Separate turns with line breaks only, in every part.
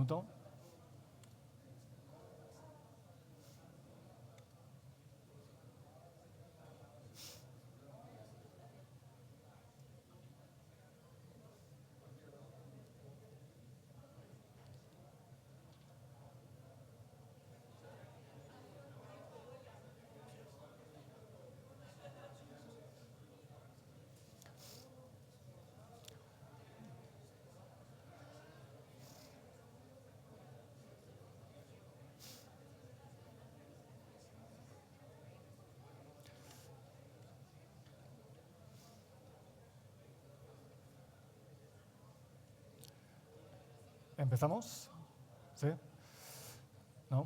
minuto. ¿Empezamos? ¿Sí? ¿No?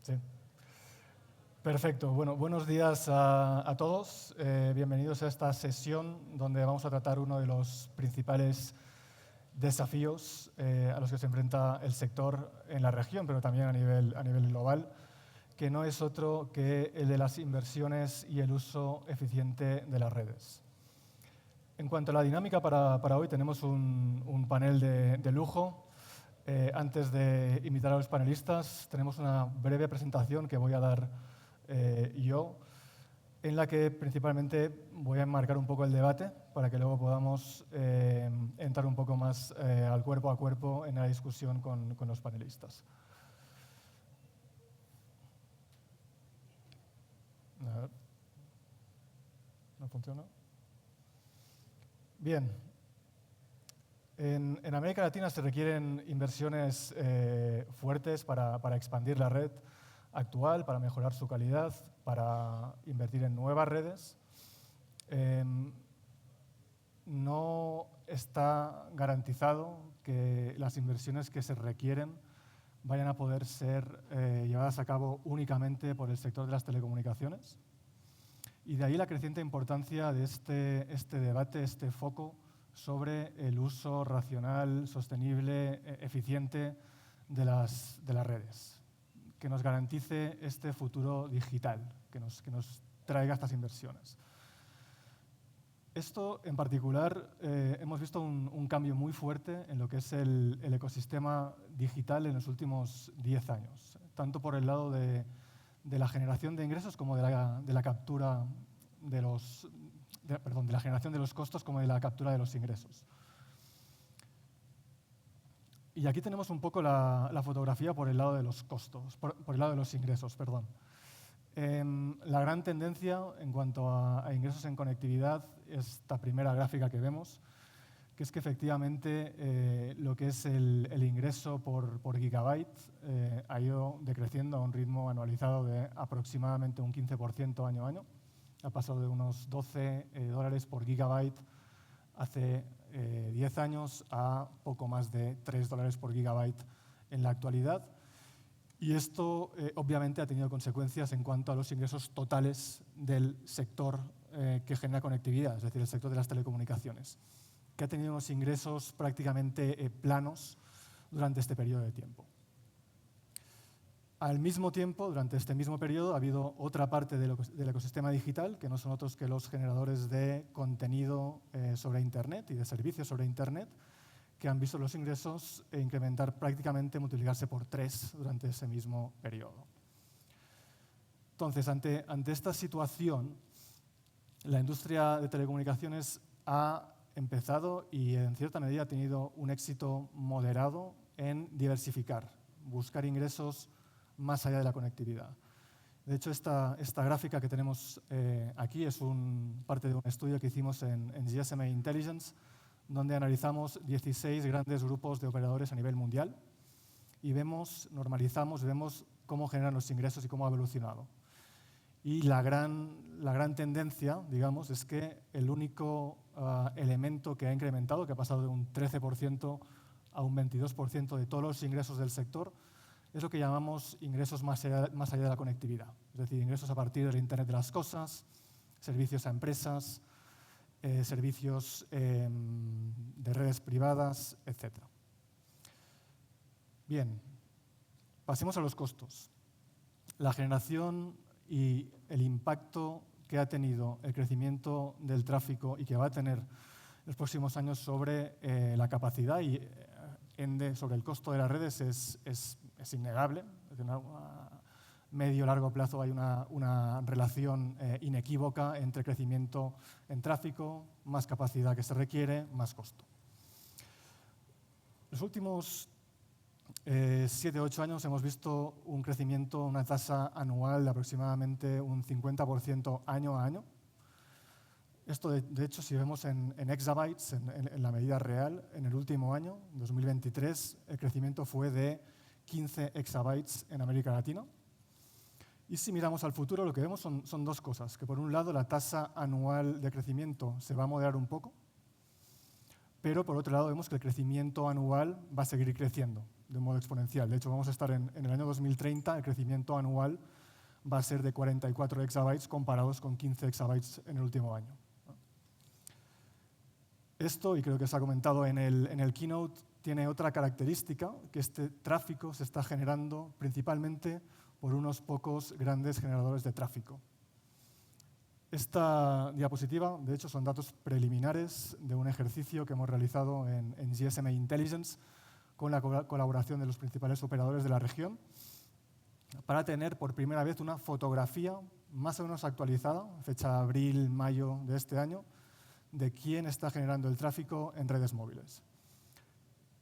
Sí. Perfecto. Bueno, buenos días a todos. Bienvenidos a esta sesión donde vamos a tratar uno de los principales desafíos a los que se enfrenta el sector en la región, pero también a nivel global, que no es otro que el de las inversiones y el uso eficiente de las redes. En cuanto a la dinámica para hoy, tenemos un panel de lujo. Antes de invitar a los panelistas, tenemos una breve presentación que voy a dar yo, en la que principalmente voy a enmarcar un poco el debate para que luego podamos entrar un poco más al cuerpo a cuerpo en la discusión con los panelistas. A ver. ¿No funciona? Bien. En América Latina se requieren inversiones fuertes para expandir la red actual, para mejorar su calidad, para invertir en nuevas redes. No está garantizado que las inversiones que se requieren vayan a poder ser llevadas a cabo únicamente por el sector de las telecomunicaciones. Y de ahí la creciente importancia de este debate, este foco sobre el uso racional, sostenible, eficiente de las redes, que nos garantice este futuro digital, que nos traiga estas inversiones. Esto, en particular, hemos visto un cambio muy fuerte en lo que es el ecosistema digital en los últimos 10 años, tanto por el lado de la generación de ingresos como de la captura de la generación de los costos como de la captura de los ingresos. Y aquí tenemos un poco la fotografía por el lado de los costos, por el lado de los ingresos, perdón. La gran tendencia en cuanto a ingresos en conectividad es esta primera gráfica que vemos, que es que efectivamente lo que es el ingreso por gigabyte ha ido decreciendo a un ritmo anualizado de aproximadamente un 15% año a año. Ha pasado de unos $12 por gigabyte hace 10 años a poco más de $3 por gigabyte en la actualidad. Y esto obviamente ha tenido consecuencias en cuanto a los ingresos totales del sector que genera conectividad, es decir, el sector de las telecomunicaciones, que ha tenido unos ingresos prácticamente planos durante este periodo de tiempo. Al mismo tiempo, durante este mismo periodo, ha habido otra parte del ecosistema digital, que no son otros que los generadores de contenido sobre Internet y de servicios sobre Internet, que han visto los ingresos incrementar prácticamente, multiplicarse por 3 durante ese mismo periodo. Entonces, ante esta situación, la industria de telecomunicaciones ha empezado y en cierta medida ha tenido un éxito moderado en diversificar, buscar ingresos más allá de la conectividad. De hecho, esta gráfica que tenemos aquí es parte de un estudio que hicimos en GSMA Intelligence, donde analizamos 16 grandes grupos de operadores a nivel mundial y normalizamos, vemos cómo generan los ingresos y cómo ha evolucionado. Y la gran tendencia, digamos, es que el único elemento que ha incrementado, que ha pasado de un 13% a un 22% de todos los ingresos del sector, es lo que llamamos ingresos más allá de la conectividad. Es decir, ingresos a partir del Internet de las cosas, servicios a empresas, servicios de redes privadas, etc. Bien, pasemos a los costos. La generación y el impacto que ha tenido el crecimiento del tráfico y que va a tener los próximos años sobre la capacidad y ende sobre el costo de las redes es innegable. A medio-largo plazo hay una relación inequívoca entre crecimiento en tráfico, más capacidad que se requiere, más costo. Los últimos 7 o 8 años hemos visto un crecimiento, una tasa anual de aproximadamente un 50% año a año. Esto, de hecho, si vemos en exabytes, en la medida real, en el último año, 2023, el crecimiento fue de 15 exabytes en América Latina. Y si miramos al futuro, lo que vemos son dos cosas. Que por un lado, la tasa anual de crecimiento se va a moderar un poco, pero por otro lado vemos que el crecimiento anual va a seguir creciendo de un modo exponencial. De hecho, vamos a estar en el año 2030, el crecimiento anual va a ser de 44 exabytes comparados con 15 exabytes en el último año. Esto, y creo que se ha comentado en el keynote, tiene otra característica, que este tráfico se está generando principalmente por unos pocos grandes generadores de tráfico. Esta diapositiva, de hecho, son datos preliminares de un ejercicio que hemos realizado en GSMA Intelligence con la colaboración de los principales operadores de la región para tener por primera vez una fotografía más o menos actualizada, fecha abril-mayo de este año, de quién está generando el tráfico en redes móviles.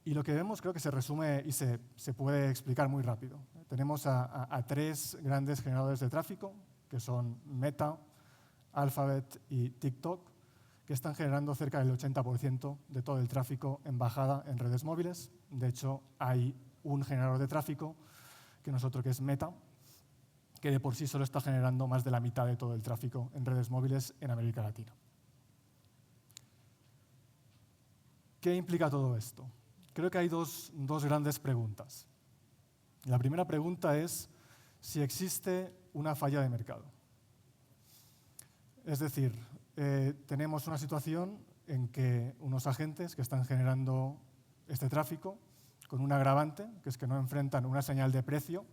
Y lo que vemos creo que se resume y se puede explicar muy rápido. Tenemos a 3 grandes generadores de tráfico, que son Meta, Alphabet y TikTok, que están generando cerca del 80% de todo el tráfico en bajada en redes móviles. De hecho, hay un generador de tráfico, que es Meta, que de por sí solo está generando más de la mitad de todo el tráfico en redes móviles en América Latina. ¿Qué implica todo esto? Creo que hay dos grandes preguntas. La primera pregunta es si existe una falla de mercado. Es decir, tenemos una situación en que unos agentes que están generando este tráfico con un agravante, que es que no enfrentan una señal de precio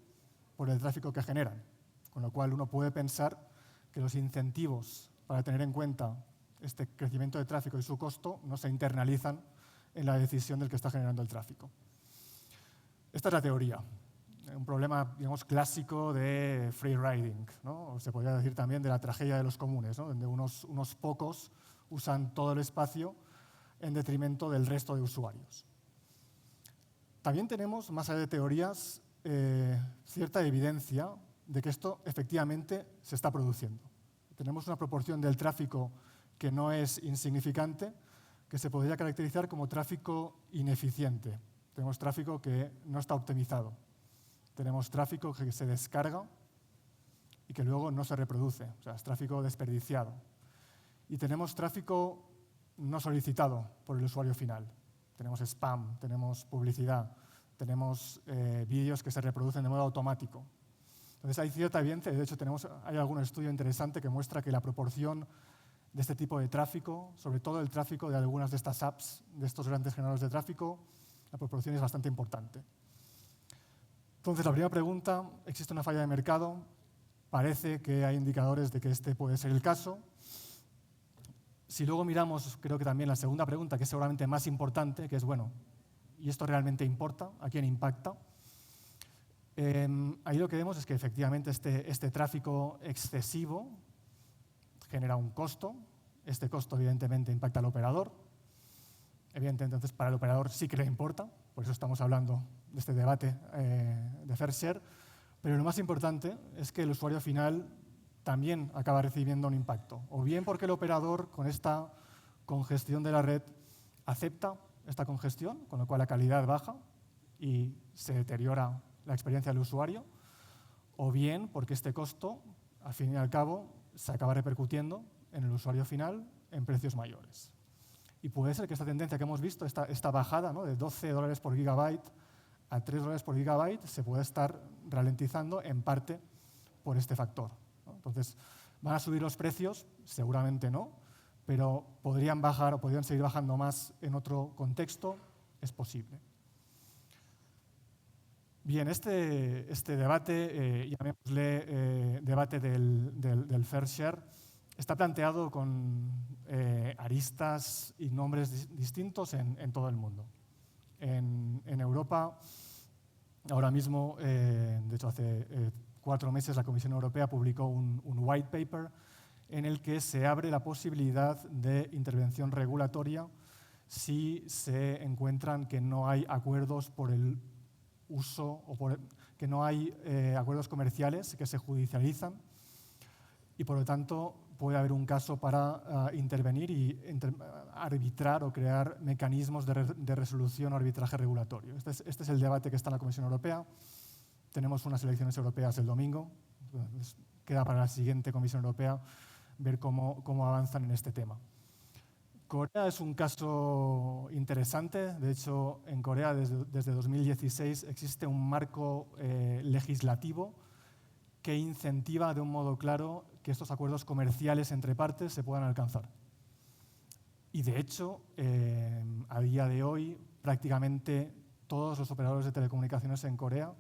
por el tráfico que generan. Con lo cual uno puede pensar que los incentivos para tener en cuenta este crecimiento de tráfico y su costo no se internalizan en la decisión del que está generando el tráfico. Esta es la teoría. Un problema, digamos, clásico de free riding, ¿no? O se podría decir también de la tragedia de los comunes, ¿no? Donde unos pocos usan todo el espacio en detrimento del resto de usuarios. También tenemos, más allá de teorías, cierta evidencia de que esto efectivamente se está produciendo. Tenemos una proporción del tráfico que no es insignificante, que se podría caracterizar como tráfico ineficiente. Tenemos tráfico que no está optimizado. Tenemos tráfico que se descarga y que luego no se reproduce, o sea, es tráfico desperdiciado. Y tenemos tráfico no solicitado por el usuario final. Tenemos spam, tenemos publicidad, tenemos vídeos que se reproducen de modo automático. Entonces hay cierta evidencia, de hecho hay algún estudio interesante que muestra que la proporción de este tipo de tráfico, sobre todo el tráfico de algunas de estas apps, de estos grandes generadores de tráfico, la proporción es bastante importante. Entonces, la primera pregunta, ¿existe una falla de mercado? Parece que hay indicadores de que este puede ser el caso. Si luego miramos, creo que también la segunda pregunta, que es seguramente más importante, que es, bueno, ¿y esto realmente importa? ¿A quién impacta? Ahí lo que vemos es que efectivamente este tráfico excesivo genera un costo. Este costo, evidentemente, impacta al operador. Evidentemente, entonces, para el operador sí que le importa, por eso estamos hablando de este debate de fair share, pero lo más importante es que el usuario final también acaba recibiendo un impacto, o bien porque el operador, con esta congestión de la red, acepta esta congestión, con lo cual la calidad baja y se deteriora la experiencia del usuario, o bien porque este costo, al fin y al cabo, se acaba repercutiendo en el usuario final en precios mayores. Y puede ser que esta tendencia que hemos visto, esta bajada, ¿no?, de $12 por gigabyte a $3 por gigabyte, se puede estar ralentizando en parte por este factor, ¿no? Entonces, ¿van a subir los precios? Seguramente no, pero podrían bajar o podrían seguir bajando más en otro contexto, es posible. Bien, este debate, llamémosle debate del fair share, está planteado con aristas y nombres distintos en todo el mundo. En Europa, ahora mismo, de hecho hace 4 meses, la Comisión Europea publicó un white paper en el que se abre la posibilidad de intervención regulatoria si se encuentran que no hay acuerdos por el uso o que no hay acuerdos comerciales que se judicializan y, por lo tanto, puede haber un caso para intervenir y arbitrar o crear mecanismos de resolución o arbitraje regulatorio. Este es el debate que está en la Comisión Europea. Tenemos unas elecciones europeas el domingo. Entonces, queda para la siguiente Comisión Europea ver cómo avanzan en este tema. Corea es un caso interesante. De hecho, en Corea desde 2016 existe un marco legislativo que incentiva de un modo claro que estos acuerdos comerciales entre partes se puedan alcanzar. Y de hecho, a día de hoy, prácticamente todos los operadores de telecomunicaciones en Corea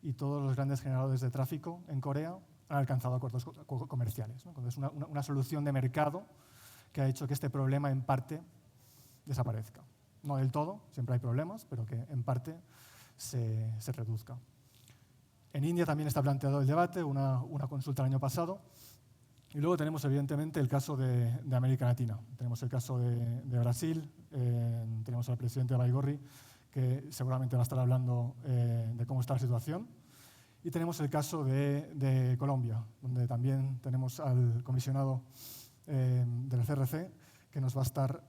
y todos los grandes generadores de tráfico en Corea han alcanzado acuerdos comerciales, ¿no? Entonces, una solución de mercado que ha hecho que este problema en parte desaparezca. No del todo, siempre hay problemas, pero que en parte se reduzca. En India también está planteado el debate, una consulta el año pasado. Y luego tenemos, evidentemente, el caso de América Latina. Tenemos el caso de Brasil, tenemos al presidente Baigorri, que seguramente va a estar hablando de cómo está la situación. Y tenemos el caso de Colombia, donde también tenemos al comisionado del CRC, que nos va a estar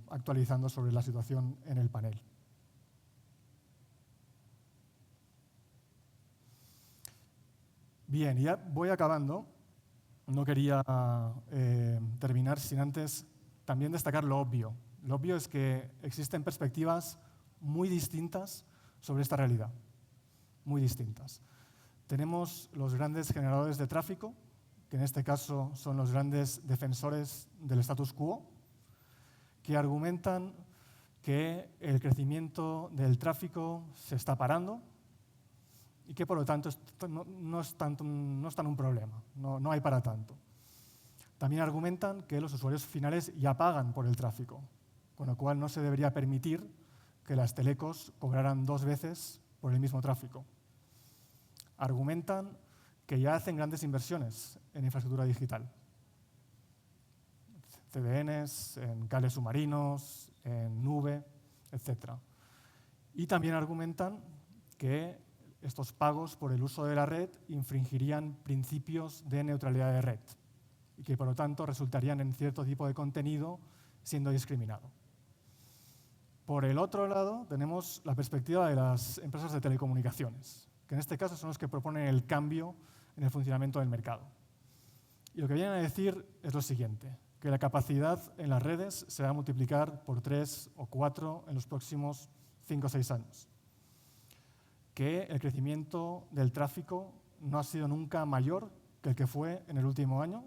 actualizando sobre la situación en el panel. Bien, ya voy acabando. No quería terminar sin antes también destacar lo obvio. Lo obvio es que existen perspectivas muy distintas sobre esta realidad, muy distintas. Tenemos los grandes generadores de tráfico, que en este caso son los grandes defensores del status quo, que argumentan que el crecimiento del tráfico se está parando y que, por lo tanto, no es tan un problema, no hay para tanto. También argumentan que los usuarios finales ya pagan por el tráfico, con lo cual no se debería permitir que las telecos cobraran 2 veces por el mismo tráfico. Argumentan que ya hacen grandes inversiones en infraestructura digital, CDNs, en cables submarinos, en nube, etc. Y también argumentan que estos pagos por el uso de la red infringirían principios de neutralidad de red y que, por lo tanto, resultarían en cierto tipo de contenido siendo discriminado. Por el otro lado, tenemos la perspectiva de las empresas de telecomunicaciones, que en este caso son los que proponen el cambio en el funcionamiento del mercado. Y lo que vienen a decir es lo siguiente, que la capacidad en las redes se va a multiplicar por 3 o 4 en los próximos 5 o 6 años. Que el crecimiento del tráfico no ha sido nunca mayor que el que fue en el último año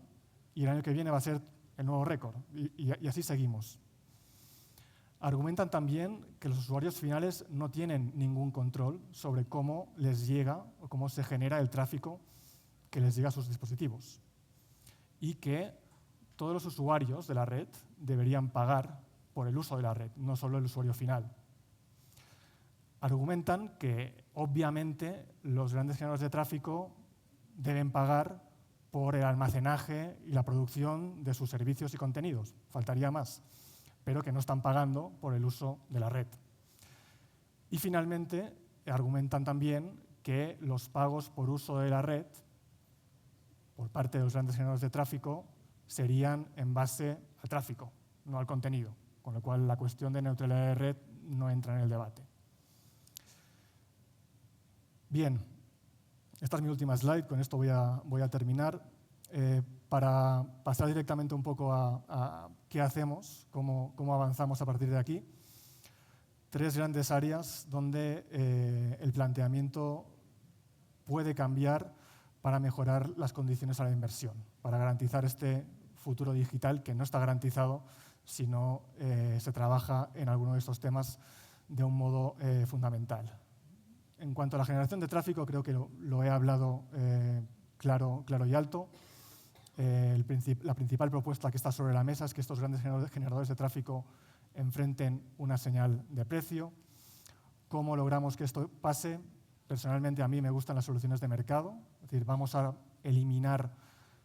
y el año que viene va a ser el nuevo récord. Y así seguimos. Argumentan también que los usuarios finales no tienen ningún control sobre cómo les llega o cómo se genera el tráfico que les llega a sus dispositivos y que todos los usuarios de la red deberían pagar por el uso de la red, no solo el usuario final. Argumentan que, obviamente, los grandes generadores de tráfico deben pagar por el almacenaje y la producción de sus servicios y contenidos, faltaría más, pero que no están pagando por el uso de la red. Y finalmente, argumentan también que los pagos por uso de la red por parte de los grandes generadores de tráfico serían en base al tráfico, no al contenido, con lo cual la cuestión de neutralidad de red no entra en el debate. Bien, esta es mi última slide, con esto voy a terminar. Para pasar directamente un poco a qué hacemos, cómo avanzamos a partir de aquí, 3 grandes áreas donde el planteamiento puede cambiar para mejorar las condiciones a la inversión, para garantizar este futuro digital que no está garantizado si no se trabaja en alguno de estos temas de un modo fundamental. En cuanto a la generación de tráfico, creo que lo he hablado claro y alto. La principal propuesta que está sobre la mesa es que estos grandes generadores de tráfico enfrenten una señal de precio. ¿Cómo logramos que esto pase? Personalmente, a mí me gustan las soluciones de mercado, es decir, vamos a eliminar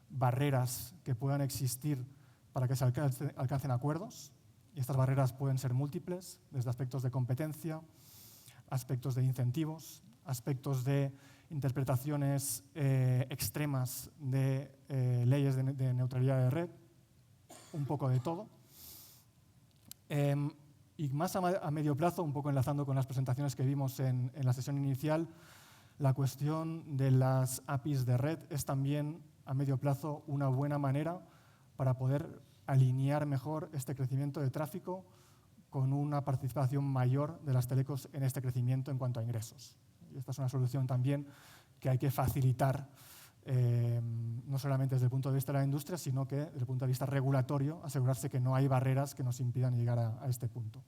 barreras que puedan existir para que se alcancen acuerdos. Y estas barreras pueden ser múltiples, desde aspectos de competencia, aspectos de incentivos, aspectos de interpretaciones extremas de leyes de neutralidad de red, un poco de todo. Y más a medio plazo, un poco enlazando con las presentaciones que vimos en la sesión inicial, la cuestión de las APIs de red es también a medio plazo una buena manera para poder alinear mejor este crecimiento de tráfico con una participación mayor de las telecos en este crecimiento en cuanto a ingresos. Y esta es una solución también que hay que facilitar, no solamente desde el punto de vista de la industria, sino que desde el punto de vista regulatorio, asegurarse que no hay barreras que nos impidan llegar a este punto.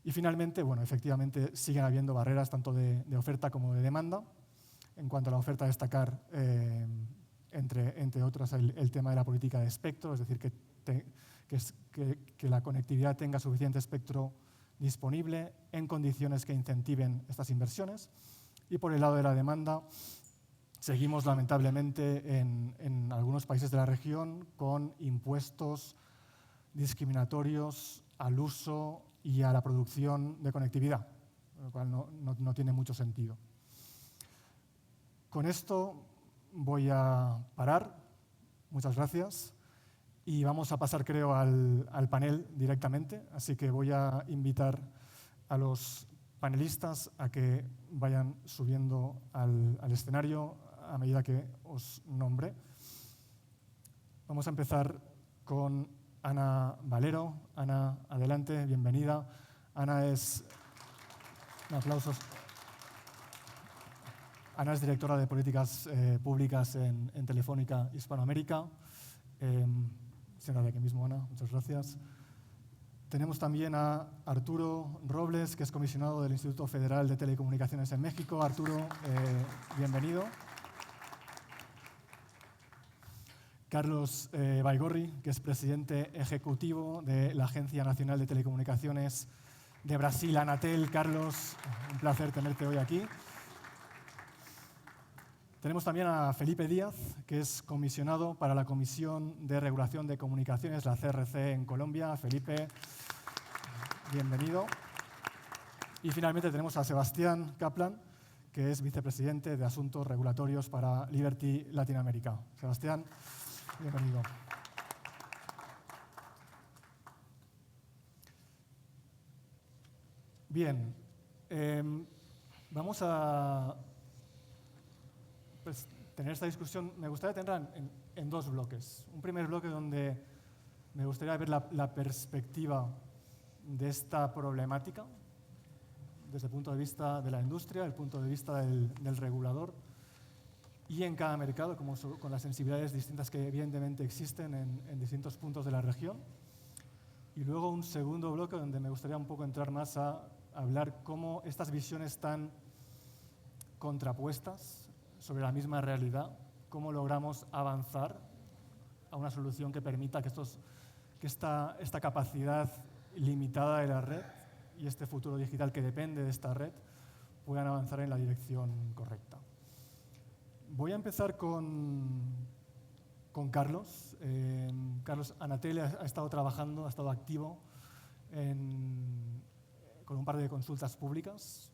Y finalmente, bueno, efectivamente siguen habiendo barreras tanto de oferta como de demanda. En cuanto a la oferta, destacar, entre otras, el tema de la política de espectro, es decir, que la conectividad tenga suficiente espectro disponible en condiciones que incentiven estas inversiones. Y por el lado de la demanda, seguimos lamentablemente en algunos países de la región con impuestos discriminatorios al uso y a la producción de conectividad, lo cual no tiene mucho sentido. Con esto voy a parar. Muchas gracias. Y vamos a pasar, creo, al panel directamente. Así que voy a invitar a los panelistas a que vayan subiendo al escenario a medida que os nombre. Vamos a empezar con Ana Valero. Ana, adelante, bienvenida. Ana es... Aplausos. Ana es directora de políticas públicas en Telefónica Hispanoamérica. Será de aquí mismo, Ana. Muchas gracias. Tenemos también a Arturo Robles, que es comisionado del Instituto Federal de Telecomunicaciones en México. Arturo, bienvenido. Carlos Baigorri, que es presidente ejecutivo de la Agencia Nacional de Telecomunicaciones de Brasil, Anatel. Carlos, un placer tenerte hoy aquí. Tenemos también a Felipe Díaz, que es comisionado para la Comisión de Regulación de Comunicaciones, la CRC en Colombia. Felipe, bienvenido. Y finalmente tenemos a Sebastián Kaplan, que es vicepresidente de Asuntos Regulatorios para Liberty Latinoamérica. Sebastián, bienvenido. Bien, vamos a tener esta discusión. Me gustaría tenerla en dos bloques. Un primer bloque donde me gustaría ver la perspectiva de esta problemática desde el punto de vista de la industria, el punto de vista del regulador, y en cada mercado, con las sensibilidades distintas que evidentemente existen en distintos puntos de la región. Y luego un segundo bloque donde me gustaría un poco entrar más a hablar cómo estas visiones tan contrapuestas sobre la misma realidad, cómo logramos avanzar a una solución que permita que esta capacidad limitada de la red y este futuro digital que depende de esta red puedan avanzar en la dirección correcta. Voy a empezar con Carlos. Carlos, Anatel ha estado trabajando, ha estado activo con un par de consultas públicas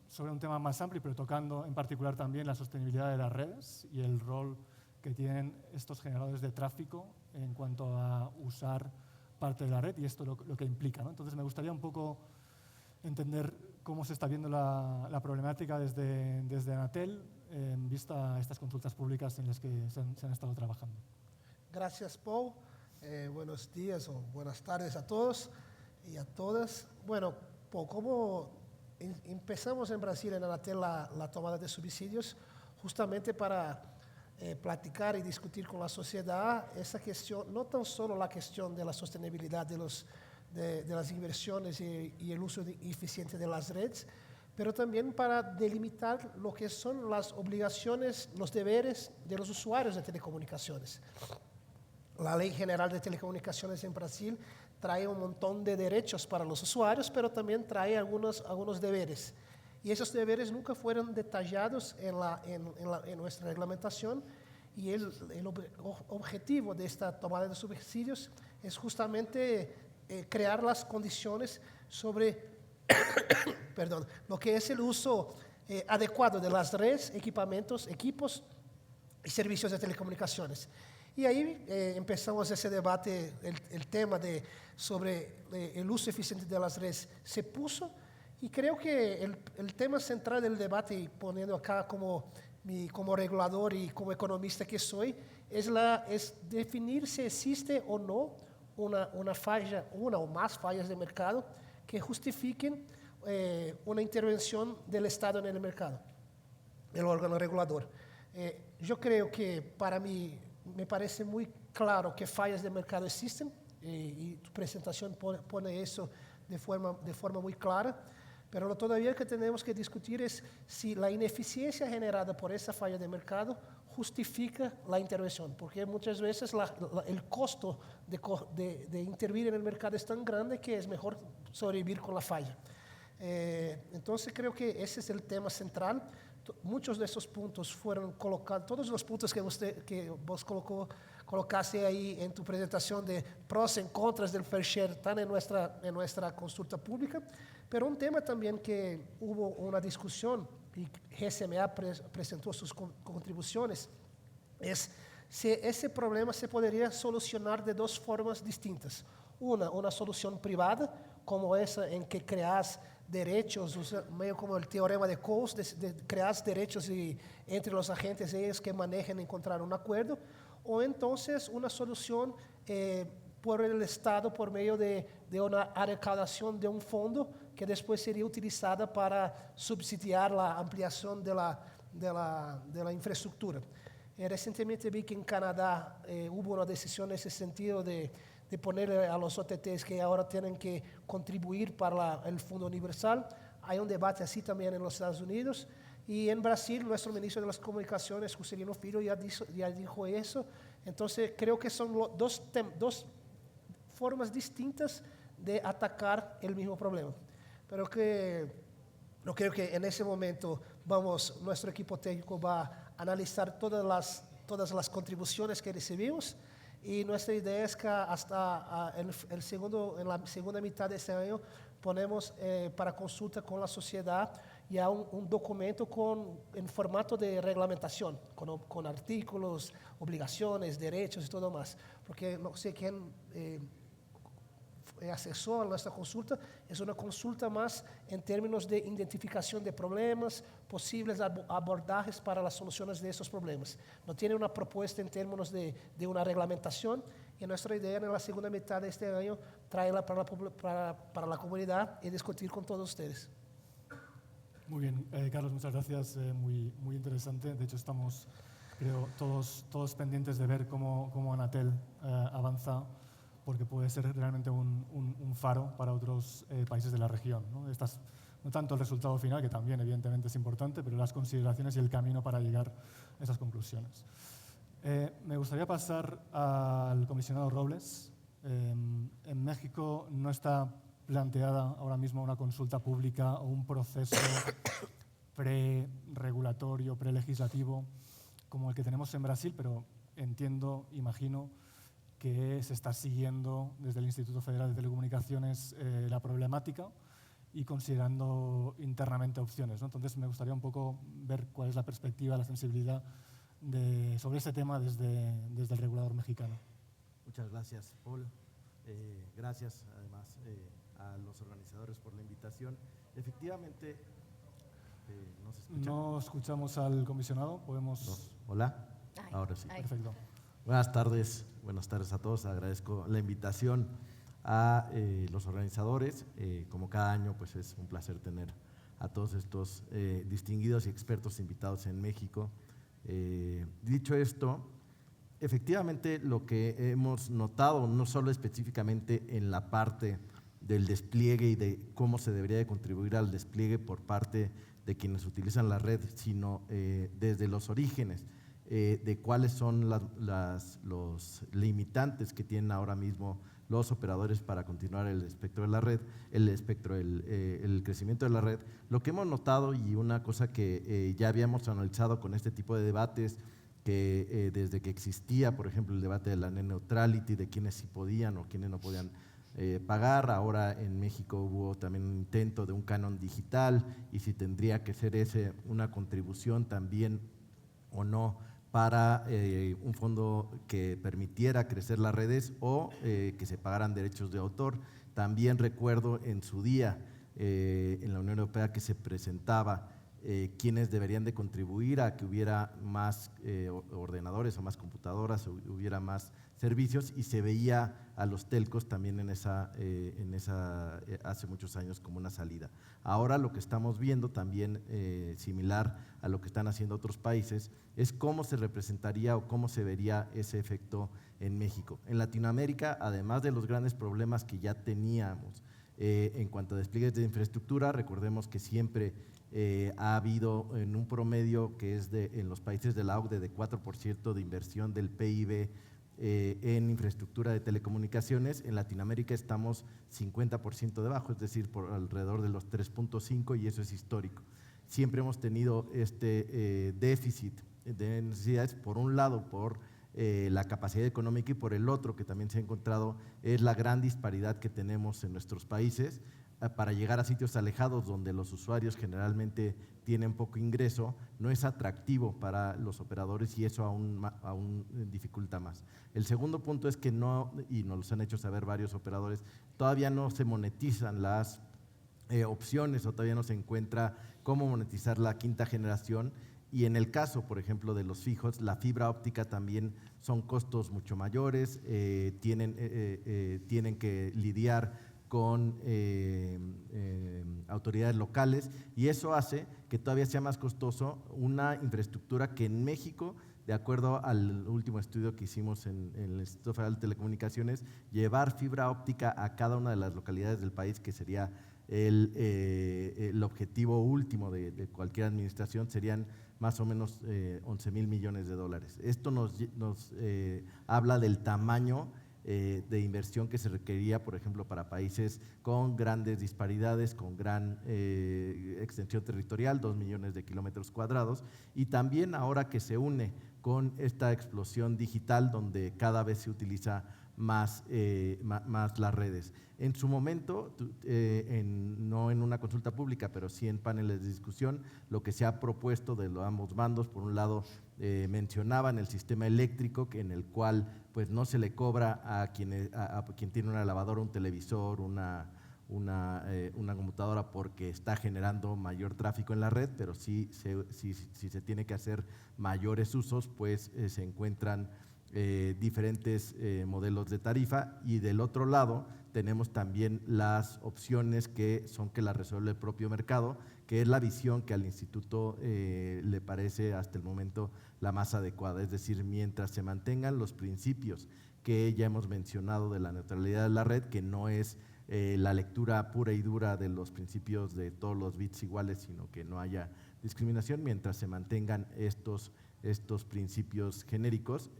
sobre un tema más amplio, pero tocando en particular también la sostenibilidad de las redes y el rol que tienen estos generadores de tráfico en cuanto a usar parte de la red y esto lo que implica, ¿no? Entonces me gustaría un poco entender cómo se está viendo la problemática desde Anatel en vista a estas consultas públicas en las que se han estado trabajando.
Gracias, Paul. Buenos días o buenas tardes a todos y a todas. Bueno, Paul, como empezamos en Brasil en Anatel la tomada de subsidios justamente para platicar y discutir con la sociedad esa cuestión, no tan solo la cuestión de la sostenibilidad de las inversiones y el uso eficiente de las redes, pero también para delimitar lo que son las obligaciones, los deberes de los usuarios de telecomunicaciones. La Ley General de Telecomunicaciones en Brasil trae un montón de derechos para los usuarios, pero también trae algunos deberes. Y esos deberes nunca fueron detallados en nuestra reglamentación, y el objetivo de esta tomada de subsidios es justamente crear las condiciones sobre perdón, lo que es el uso adecuado de las redes, equipos y servicios de telecomunicaciones. Y ahí empezamos ese debate, el tema sobre el uso eficiente de las redes se puso, y creo que el tema central del debate, y poniendo acá como regulador y como economista que soy, es definir si existe o no una falla, una o más fallas de mercado que justifiquen una intervención del Estado en el mercado, del órgano regulador. Yo creo que para mí me parece muy claro que fallas de mercado existen, y tu presentación pone eso de forma muy clara, pero lo todavía que tenemos que discutir es si la ineficiencia generada por esa falla de mercado justifica la intervención, porque muchas veces el costo de intervenir en el mercado es tan grande que es mejor sobrevivir con la falla. Entonces creo que ese es el tema central. Muchos de esos puntos fueron colocados, todos los puntos que vos colocaste ahí en tu presentación de pros y contras del fair share están en nuestra consulta pública, pero un tema también que hubo una discusión y GSMA presentó sus contribuciones es si ese problema se podría solucionar de dos formas distintas. Una solución privada, como esa en que creas derechos, medio como el teorema de Coase, de crear derechos entre los agentes ellos que manejen encontrar un acuerdo, o entonces una solución por el Estado por medio de una recaudación de un fondo que después sería utilizada para subsidiar la ampliación de la infraestructura. Recientemente vi que en Canadá hubo una decisión en ese sentido de poner a los OTTs que ahora tienen que contribuir para el Fondo Universal. Hay un debate así también en los Estados Unidos. Y en Brasil, nuestro ministro de las Comunicaciones, Juscelino Filho, ya dijo eso. Entonces, creo que son dos formas distintas de atacar el mismo problema. Pero yo creo que en ese momento nuestro equipo técnico va a analizar todas las contribuciones que recibimos, y nuestra idea es que hasta en la segunda mitad de este año ponemos para consulta con la sociedad ya un documento en formato de reglamentación, con artículos, obligaciones, derechos y todo más. Porque no sé quién accesó a nuestra consulta, es una consulta más en términos de identificación de problemas, posibles abordajes para las soluciones de esos problemas. No tiene una propuesta en términos de una reglamentación, y nuestra idea en la segunda mitad de este año traerla para la comunidad y discutir con todos ustedes.
Muy bien, Carlos, muchas gracias, muy interesante. De hecho, estamos, creo, todos pendientes de ver cómo Anatel avanza, porque puede ser realmente un faro para otros países de la región, ¿no? No tanto el resultado final, que también evidentemente es importante, pero las consideraciones y el camino para llegar a esas conclusiones. Me gustaría pasar al comisionado Robles. En México no está planteada ahora mismo una consulta pública o un proceso pre-regulatorio, pre-legislativo como el que tenemos en Brasil, pero imagino que se está siguiendo desde el Instituto Federal de Telecomunicaciones la problemática y considerando internamente opciones, ¿no? Entonces me gustaría un poco ver cuál es la perspectiva, la sensibilidad sobre ese tema desde el regulador mexicano.
Muchas gracias, Paul. Gracias además a los organizadores por la invitación. Efectivamente, ¿nos escuchan?
No escuchamos al comisionado, podemos…
No. ¿Hola? Ahora sí.
Perfecto.
Buenas tardes a todos. Agradezco la invitación a los organizadores. Como cada año, pues es un placer tener a todos estos distinguidos y expertos invitados en México. Dicho esto, efectivamente lo que hemos notado, no solo específicamente en la parte del despliegue y de cómo se debería de contribuir al despliegue por parte de quienes utilizan la red, sino desde los orígenes de cuáles son los limitantes que tienen ahora mismo los operadores para continuar el espectro de la red, el crecimiento de la red. Lo que hemos notado, y una cosa que ya habíamos analizado con este tipo de debates, que desde que existía, por ejemplo, el debate de la net neutrality, de quiénes sí podían o quiénes no podían pagar. Ahora en México hubo también un intento de un canon digital y si tendría que ser ese una contribución también o no para un fondo que permitiera crecer las redes o que se pagaran derechos de autor. También recuerdo en su día en la Unión Europea que se presentaba quiénes deberían de contribuir a que hubiera más ordenadores o más computadoras, o hubiera más servicios, y se veía a los telcos también en esa hace muchos años como una salida. Ahora lo que estamos viendo también similar a lo que están haciendo otros países es cómo se representaría o cómo se vería ese efecto en México. En Latinoamérica, además de los grandes problemas que ya teníamos en cuanto a despliegues de infraestructura, recordemos que siempre ha habido en un promedio que es en los países de la OCDE de 4% de inversión del PIB en infraestructura de telecomunicaciones. En Latinoamérica estamos 50% debajo, es decir, por alrededor de los 3.5, y eso es histórico. Siempre hemos tenido este déficit de necesidades, por un lado por la capacidad económica y por el otro, que también se ha encontrado, es la gran disparidad que tenemos en nuestros países para llegar a sitios alejados donde los usuarios generalmente tienen poco ingreso. No es atractivo para los operadores y eso aún dificulta más. El segundo punto es que no, y nos lo han hecho saber varios operadores, todavía no se monetizan las opciones o todavía no se encuentra cómo monetizar la quinta generación. Y en el caso, por ejemplo, de los fijos, la fibra óptica también son costos mucho mayores, tienen que lidiar con autoridades locales, y eso hace que todavía sea más costoso una infraestructura que en México, de acuerdo al último estudio que hicimos en el Instituto Federal de Telecomunicaciones, llevar fibra óptica a cada una de las localidades del país, que sería el objetivo último de cualquier administración, serían más o menos 11,000 millones de dólares. Esto nos habla del tamaño de inversión que se requería, por ejemplo, para países con grandes disparidades, con gran extensión territorial, 2 millones de kilómetros cuadrados, y también ahora que se une con esta explosión digital donde cada vez se utiliza más las redes. En su momento, no en una consulta pública, pero sí en paneles de discusión, lo que se ha propuesto de los ambos bandos, por un lado mencionaban el sistema eléctrico, en el cual pues no se le cobra a quien tiene una lavadora, un televisor, una computadora, porque está generando mayor tráfico en la red, pero si se tiene que hacer mayores usos, pues se encuentran diferentes modelos de tarifa. Y del otro lado tenemos también las opciones que las resuelve el propio mercado, que es la visión que al instituto le parece hasta el momento la más adecuada. Es decir, mientras se mantengan los principios que ya hemos mencionado de la neutralidad de la red, que no es la lectura pura y dura de los principios de todos los bits iguales, sino que no haya discriminación, mientras se mantengan estos principios genéricos,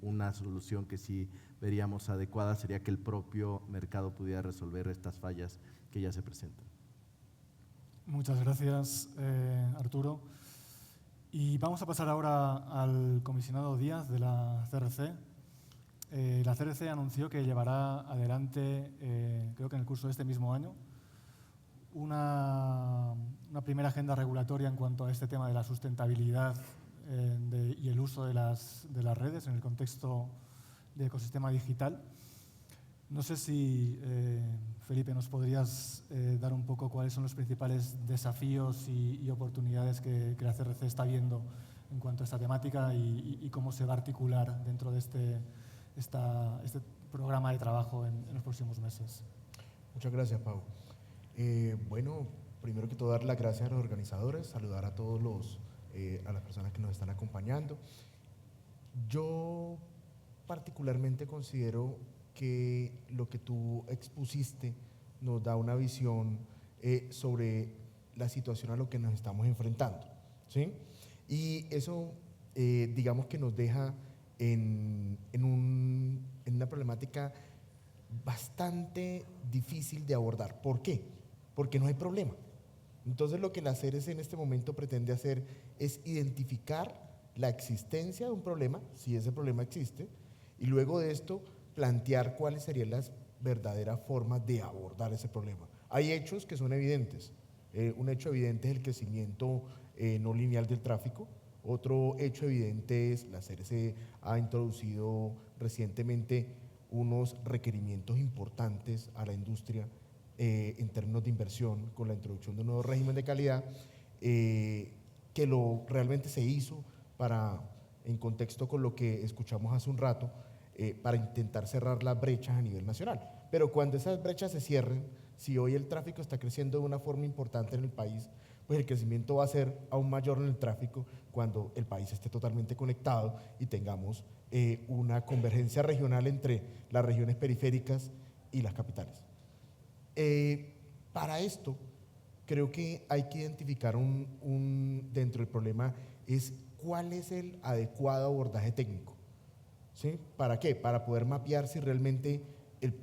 una solución que sí veríamos adecuada sería que el propio mercado pudiera resolver estas fallas que ya se presentan.
Muchas gracias, Arturo. Y vamos a pasar ahora al comisionado Díaz de la CRC. La CRC anunció que llevará adelante, creo que en el curso de este mismo año, una primera agenda regulatoria en cuanto a este tema de la sustentabilidad y el uso de las redes en el contexto de ecosistema digital. No sé si, Felipe, nos podrías dar un poco cuáles son los principales desafíos y oportunidades que la CRC está viendo en cuanto a esta temática y cómo se va a articular dentro de este programa de trabajo en los próximos meses.
Muchas gracias, Pau. Bueno, primero que todo, dar las gracias a los organizadores, saludar a todos a las personas que nos están acompañando. Yo particularmente considero que lo que tú expusiste nos da una visión sobre la situación a lo que nos estamos enfrentando, ¿sí? Y eso, digamos que nos deja en una problemática bastante difícil de abordar. ¿Por qué? Porque no hay problema. Entonces lo que la CRC en este momento pretende hacer es identificar la existencia de un problema, si ese problema existe, y luego de esto plantear cuáles serían las verdaderas formas de abordar ese problema. Hay hechos que son evidentes. Un hecho evidente es el crecimiento no lineal del tráfico. Otro hecho evidente es la CRC ha introducido recientemente unos requerimientos importantes a la industria en términos de inversión con la introducción de un nuevo régimen de calidad que realmente se hizo en contexto con lo que escuchamos hace un rato, para intentar cerrar las brechas a nivel nacional. Pero cuando esas brechas se cierren, si hoy el tráfico está creciendo de una forma importante en el país, pues el crecimiento va a ser aún mayor en el tráfico cuando el país esté totalmente conectado y tengamos una convergencia regional entre las regiones periféricas y las capitales. Para esto, creo que hay que identificar dentro del problema es cuál es el adecuado abordaje técnico. ¿Sí? ¿Para qué? Para poder mapear si realmente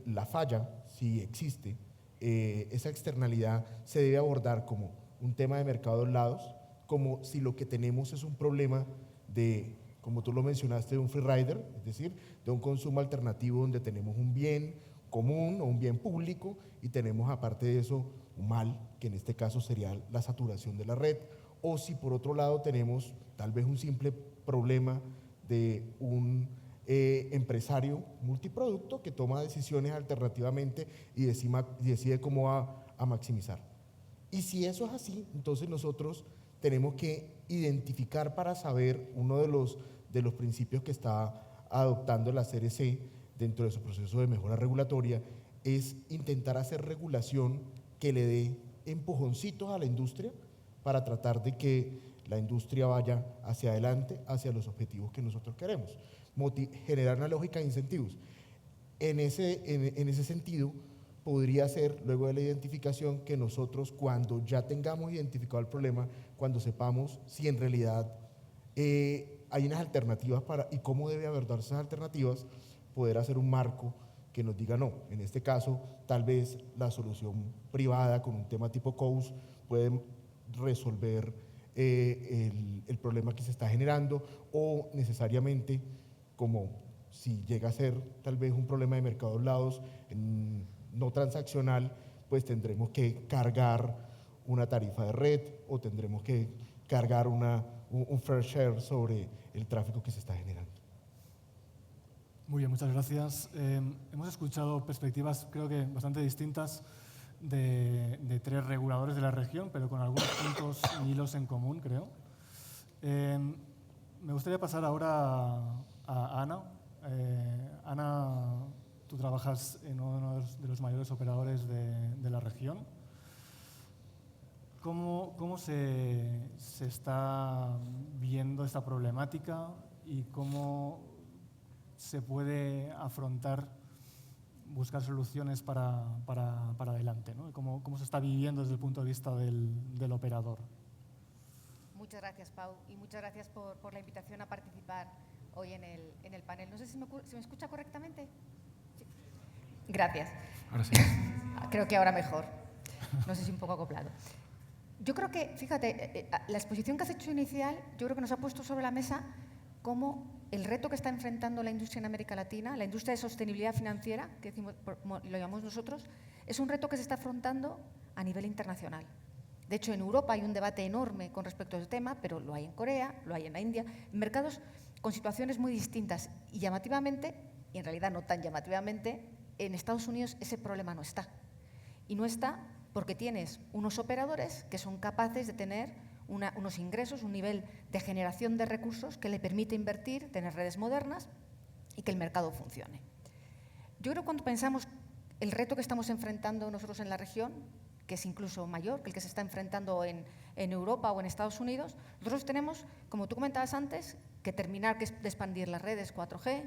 la falla, si existe, esa externalidad se debe abordar como un tema de mercado de dos lados, como si lo que tenemos es un problema de, como tú lo mencionaste, de un free rider, es decir, de un consumo alternativo donde tenemos un bien común o un bien público y tenemos aparte de eso un mal, que en este caso sería la saturación de la red, o si por otro lado tenemos tal vez un simple problema de un empresario multiproducto que toma decisiones alternativamente y decide cómo va a maximizar. Y si eso es así, entonces nosotros tenemos que identificar para saber uno de los principios que está adoptando la CRC dentro de su proceso de mejora regulatoria es intentar hacer regulación que le dé empujoncitos a la industria para tratar de que la industria vaya hacia adelante, hacia los objetivos que nosotros queremos. Generar una lógica de incentivos. En ese sentido, podría ser, luego de la identificación, que nosotros cuando ya tengamos identificado el problema, cuando sepamos si en realidad hay unas alternativas y cómo debe abordarse esas alternativas, poder hacer un marco que nos diga no. En este caso, tal vez la solución privada con un tema tipo COUS puede resolver el problema que se está generando o necesariamente como si llega a ser tal vez un problema de mercado de lados no transaccional, pues tendremos que cargar una tarifa de red o tendremos que cargar un fair share sobre el tráfico que se está generando.
Muy bien, muchas gracias. Hemos escuchado perspectivas, creo que bastante distintas, de tres reguladores de la región, pero con algunos puntos y hilos en común, creo. Me gustaría pasar ahora a Ana. Ana, tú trabajas en uno de los mayores operadores de la región. ¿Cómo se está viendo esta problemática y cómo se puede afrontar, buscar soluciones para adelante, ¿no? ¿Cómo se está viviendo desde el punto de vista del operador?
Muchas gracias, Pau, y muchas gracias por la invitación a participar hoy en el panel. No sé si me escucha correctamente. Sí. Gracias.
Ahora sí.
Creo que ahora mejor. No sé si un poco acoplado. Yo creo que, fíjate, la exposición que has hecho inicial, yo creo que nos ha puesto sobre la mesa cómo el reto que está enfrentando la industria en América Latina, la industria de sostenibilidad financiera, que lo llamamos nosotros, es un reto que se está afrontando a nivel internacional. De hecho, en Europa hay un debate enorme con respecto al tema, pero lo hay en Corea, lo hay en la India, en mercados con situaciones muy distintas. Y llamativamente, y en realidad no tan llamativamente, en Estados Unidos ese problema no está. Y no está porque tienes unos operadores que son capaces de tener unos ingresos, un nivel de generación de recursos que le permite invertir, tener redes modernas y que el mercado funcione. Yo creo que cuando pensamos el reto que estamos enfrentando nosotros en la región, que es incluso mayor que el que se está enfrentando en Europa o en Estados Unidos, nosotros tenemos, como tú comentabas antes, que terminar de expandir las redes 4G,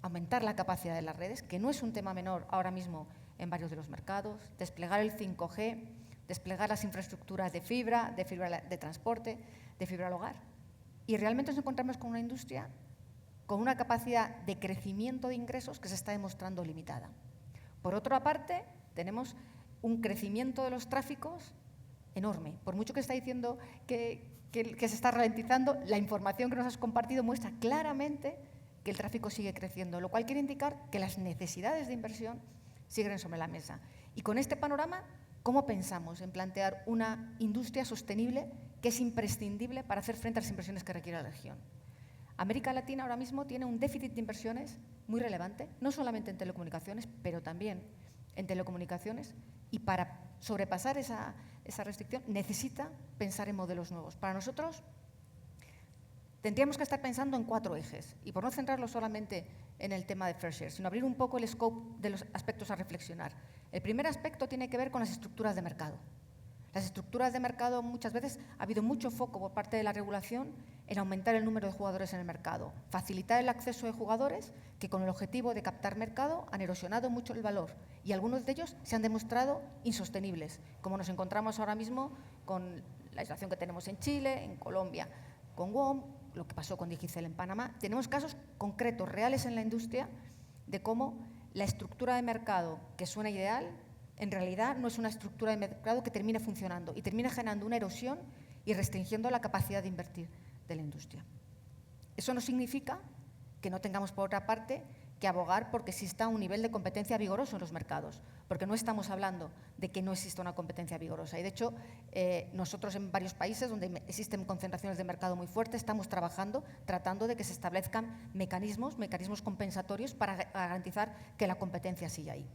aumentar la capacidad de las redes, que no es un tema menor ahora mismo en varios de los mercados, desplegar el 5G, desplegar las infraestructuras de fibra de transporte, de fibra al hogar. Y realmente nos encontramos con una industria con una capacidad de crecimiento de ingresos que se está demostrando limitada. Por otra parte, tenemos un crecimiento de los tráficos enorme. Por mucho que está diciendo que se está ralentizando, la información que nos has compartido muestra claramente que el tráfico sigue creciendo, lo cual quiere indicar que las necesidades de inversión siguen sobre la mesa. Y con este panorama, ¿cómo pensamos en plantear una industria sostenible que es imprescindible para hacer frente a las inversiones que requiere la región? América Latina ahora mismo tiene un déficit de inversiones muy relevante, no solamente en telecomunicaciones, pero también en telecomunicaciones, y para sobrepasar esa restricción necesita pensar en modelos nuevos. Para nosotros tendríamos que estar pensando en 4 ejes, y por no centrarlo solamente en el tema de Fair Share, sino abrir un poco el scope de los aspectos a reflexionar. El primer aspecto tiene que ver con las estructuras de mercado. Las estructuras de mercado, muchas veces ha habido mucho foco por parte de la regulación en aumentar el número de jugadores en el mercado, facilitar el acceso de jugadores que con el objetivo de captar mercado han erosionado mucho el valor y algunos de ellos se han demostrado insostenibles, como nos encontramos ahora mismo con la situación que tenemos en Chile, en Colombia, con WOM, lo que pasó con Digicel en Panamá. Tenemos casos concretos, reales en la industria, de cómo la estructura de mercado que suena ideal en realidad no es una estructura de mercado que termine funcionando y termina generando una erosión y restringiendo la capacidad de invertir de la industria. Eso no significa que no tengamos, por otra parte, que abogar porque exista un nivel de competencia vigoroso en los mercados, porque no estamos hablando de que no exista una competencia vigorosa. Y, de hecho, nosotros en varios países donde existen concentraciones de mercado muy fuertes estamos trabajando, tratando de que se establezcan mecanismos compensatorios para garantizar que la competencia siga ahí.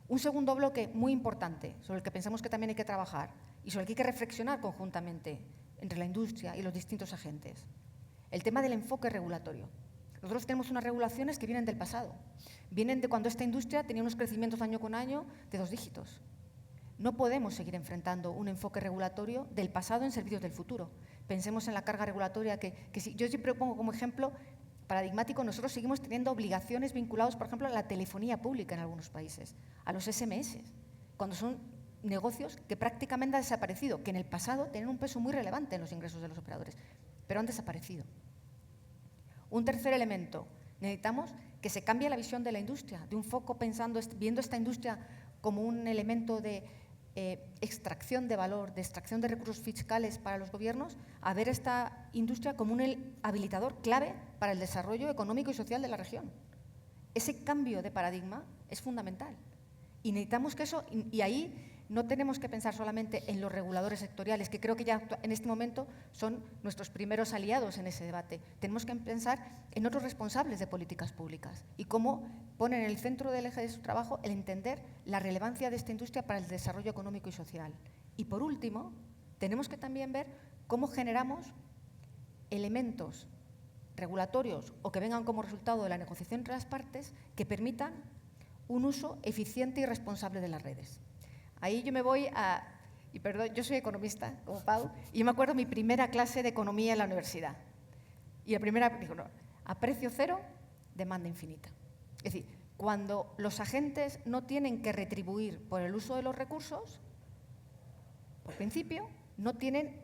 Un segundo bloque muy importante, sobre el que pensamos que también hay que trabajar y sobre el que hay que reflexionar conjuntamente entre la industria y los distintos agentes, el tema del enfoque regulatorio. Nosotros tenemos unas regulaciones que vienen del pasado, vienen de cuando esta industria tenía unos crecimientos año con año de 2 dígitos. No podemos seguir enfrentando un enfoque regulatorio del pasado en servicios del futuro. Pensemos en la carga regulatoria yo siempre pongo como ejemplo paradigmático. Nosotros seguimos teniendo obligaciones vinculadas, por ejemplo, a la telefonía pública en algunos países, a los SMS, cuando son negocios que prácticamente han desaparecido, que en el pasado tenían un peso muy relevante en los ingresos de los operadores, pero han desaparecido. Un tercer elemento, necesitamos que se cambie la visión de la industria, de un foco viendo esta industria como un elemento de extracción de valor, de extracción de recursos fiscales para los gobiernos, a ver esta industria como un habilitador clave para el desarrollo económico y social de la región. Ese cambio de paradigma es fundamental. Y necesitamos que eso, y ahí no tenemos que pensar solamente en los reguladores sectoriales, que creo que ya en este momento son nuestros primeros aliados en ese debate. Tenemos que pensar en otros responsables de políticas públicas y cómo ponen en el centro del eje de su trabajo el entender la relevancia de esta industria para el desarrollo económico y social. Y por último, tenemos que también ver cómo generamos elementos regulatorios o que vengan como resultado de la negociación entre las partes que permitan un uso eficiente y responsable de las redes. Ahí yo me voy y perdón, yo soy economista, como Pau, y yo me acuerdo mi primera clase de economía en la universidad. Y la primera dijo, no, a precio cero, demanda infinita. Es decir, cuando los agentes no tienen que retribuir por el uso de los recursos, por principio, no tienen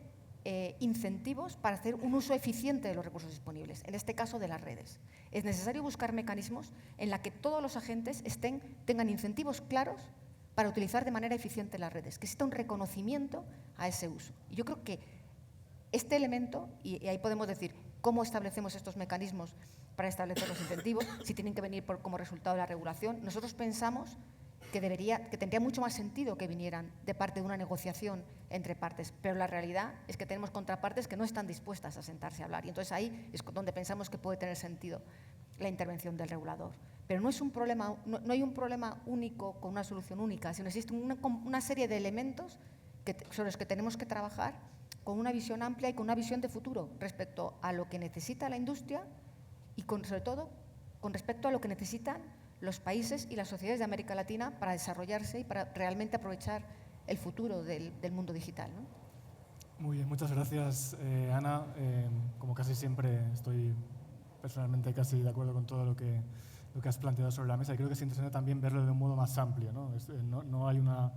incentivos para hacer un uso eficiente de los recursos disponibles, en este caso de las redes. Es necesario buscar mecanismos en los que todos los agentes tengan incentivos claros para utilizar de manera eficiente las redes, que exista un reconocimiento a ese uso. Y yo creo que este elemento, y ahí podemos decir cómo establecemos estos mecanismos para establecer los incentivos, si tienen que venir como resultado de la regulación, nosotros pensamos que tendría mucho más sentido que vinieran de parte de una negociación entre partes, pero la realidad es que tenemos contrapartes que no están dispuestas a sentarse a hablar, y entonces ahí es donde pensamos que puede tener sentido la intervención del regulador. Pero no hay un problema único con una solución única, sino existe una serie de elementos sobre los que tenemos que trabajar con una visión amplia y con una visión de futuro respecto a lo que necesita la industria y sobre todo con respecto a lo que necesitan los países y las sociedades de América Latina para desarrollarse y para realmente aprovechar el futuro del mundo digital, ¿no?
Muy bien, muchas gracias, Ana. Como casi siempre, estoy personalmente casi de acuerdo con todo lo que lo que has planteado sobre la mesa, y creo que es interesante también verlo de un modo más amplio, ¿no? No hay una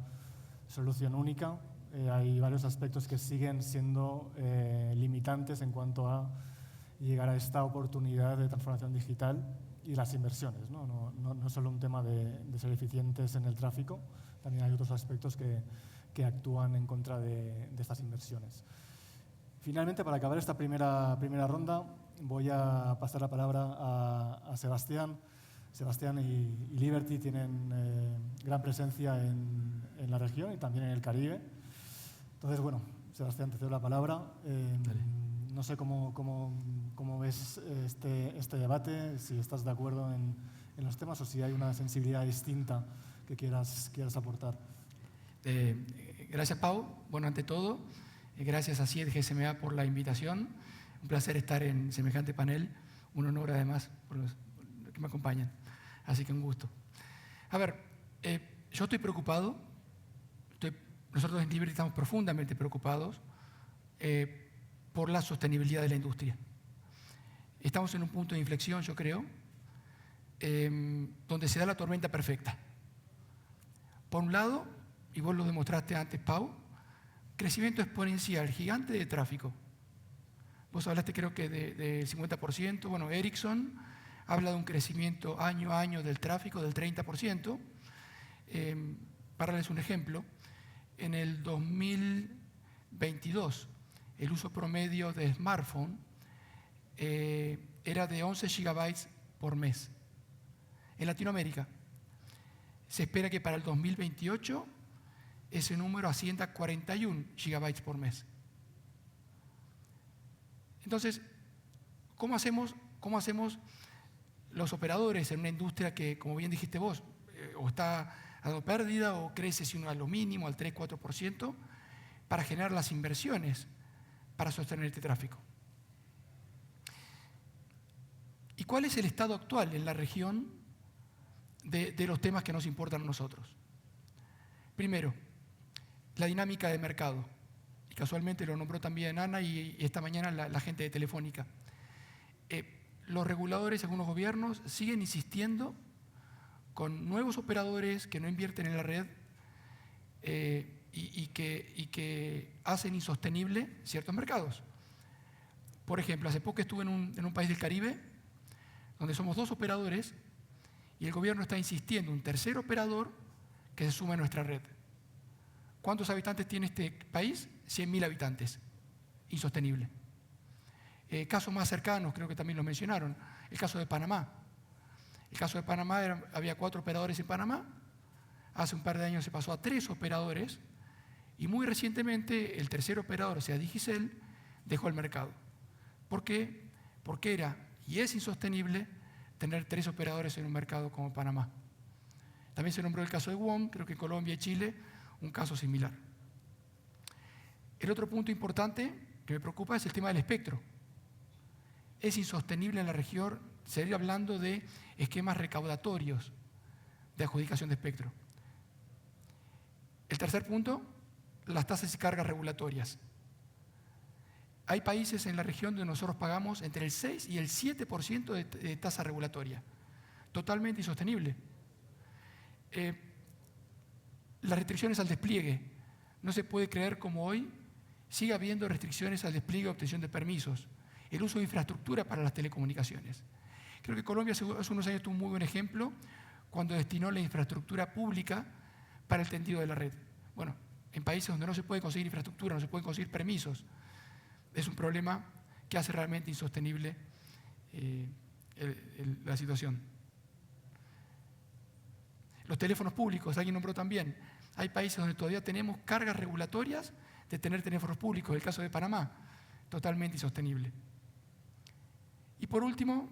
solución única, hay varios aspectos que siguen siendo limitantes en cuanto a llegar a esta oportunidad de transformación digital y las inversiones, ¿no? No solo un tema de ser eficientes en el tráfico, también hay otros aspectos que actúan en contra de estas inversiones. Finalmente, para acabar esta primera ronda, voy a pasar la palabra a Sebastián. Sebastián y Liberty tienen gran presencia en la región y también en el Caribe. Entonces, bueno, Sebastián, te cedo la palabra. No sé cómo ves este debate, si estás de acuerdo en los temas o si hay una sensibilidad distinta que quieras aportar.
Gracias, Pau. Bueno, ante todo, gracias a CIED GSMA por la invitación. Un placer estar en semejante panel. Un honor, además, por los que me acompañan. Así que un gusto. A ver, yo estoy preocupado. Nosotros en Liberty estamos profundamente preocupados por la sostenibilidad de la industria. Estamos en un punto de inflexión, yo creo, donde se da la tormenta perfecta. Por un lado, y vos lo demostraste antes, Pau, crecimiento exponencial, gigante de tráfico. Vos hablaste creo que del 50%, bueno, Ericsson habla de un crecimiento año a año del tráfico del 30%. Para darles un ejemplo, en el 2022 el uso promedio de smartphone era de 11 gigabytes por mes. En Latinoamérica se espera que para el 2028 ese número ascienda a 41 gigabytes por mes. Entonces, ¿cómo hacemos los operadores en una industria que, como bien dijiste vos, o está dando pérdida o crece sino a lo mínimo, al 3-4%, para generar las inversiones para sostener este tráfico? ¿Y cuál es el estado actual en la región de los temas que nos importan a nosotros? Primero, la dinámica de mercado. Y casualmente lo nombró también Ana y esta mañana la gente de Telefónica. Los reguladores, algunos gobiernos, siguen insistiendo con nuevos operadores que no invierten en la red y que hacen insostenible ciertos mercados. Por ejemplo, hace poco estuve en un país del Caribe donde somos 2 operadores y el gobierno está insistiendo un tercer operador que se suma a nuestra red. ¿Cuántos habitantes tiene este país? 100.000 habitantes. Insostenible. Casos más cercanos, creo que también lo mencionaron, el caso de Panamá. El caso de Panamá, había 4 operadores en Panamá, hace un par de años se pasó a 3 operadores y muy recientemente el tercer operador, o sea, Digicel, dejó el mercado. ¿Por qué? Porque era y es insostenible tener 3 operadores en un mercado como Panamá. También se nombró el caso de WOM, creo que en Colombia y Chile, un caso similar. El otro punto importante que me preocupa es el tema del espectro. Es insostenible en la región seguir hablando de esquemas recaudatorios de adjudicación de espectro. El tercer punto, las tasas y cargas regulatorias. Hay países en la región donde nosotros pagamos entre el 6 y el 7% de tasa regulatoria. Totalmente insostenible. Las restricciones al despliegue. No se puede creer como hoy sigue habiendo restricciones al despliegue y obtención de permisos. El uso de infraestructura para las telecomunicaciones. Creo que Colombia hace unos años tuvo un muy buen ejemplo cuando destinó la infraestructura pública para el tendido de la red. Bueno, en países donde no se puede conseguir infraestructura, no se pueden conseguir permisos, es un problema que hace realmente insostenible la situación. Los teléfonos públicos, alguien nombró también. Hay países donde todavía tenemos cargas regulatorias de tener teléfonos públicos, el caso de Panamá, totalmente insostenible. Y por último,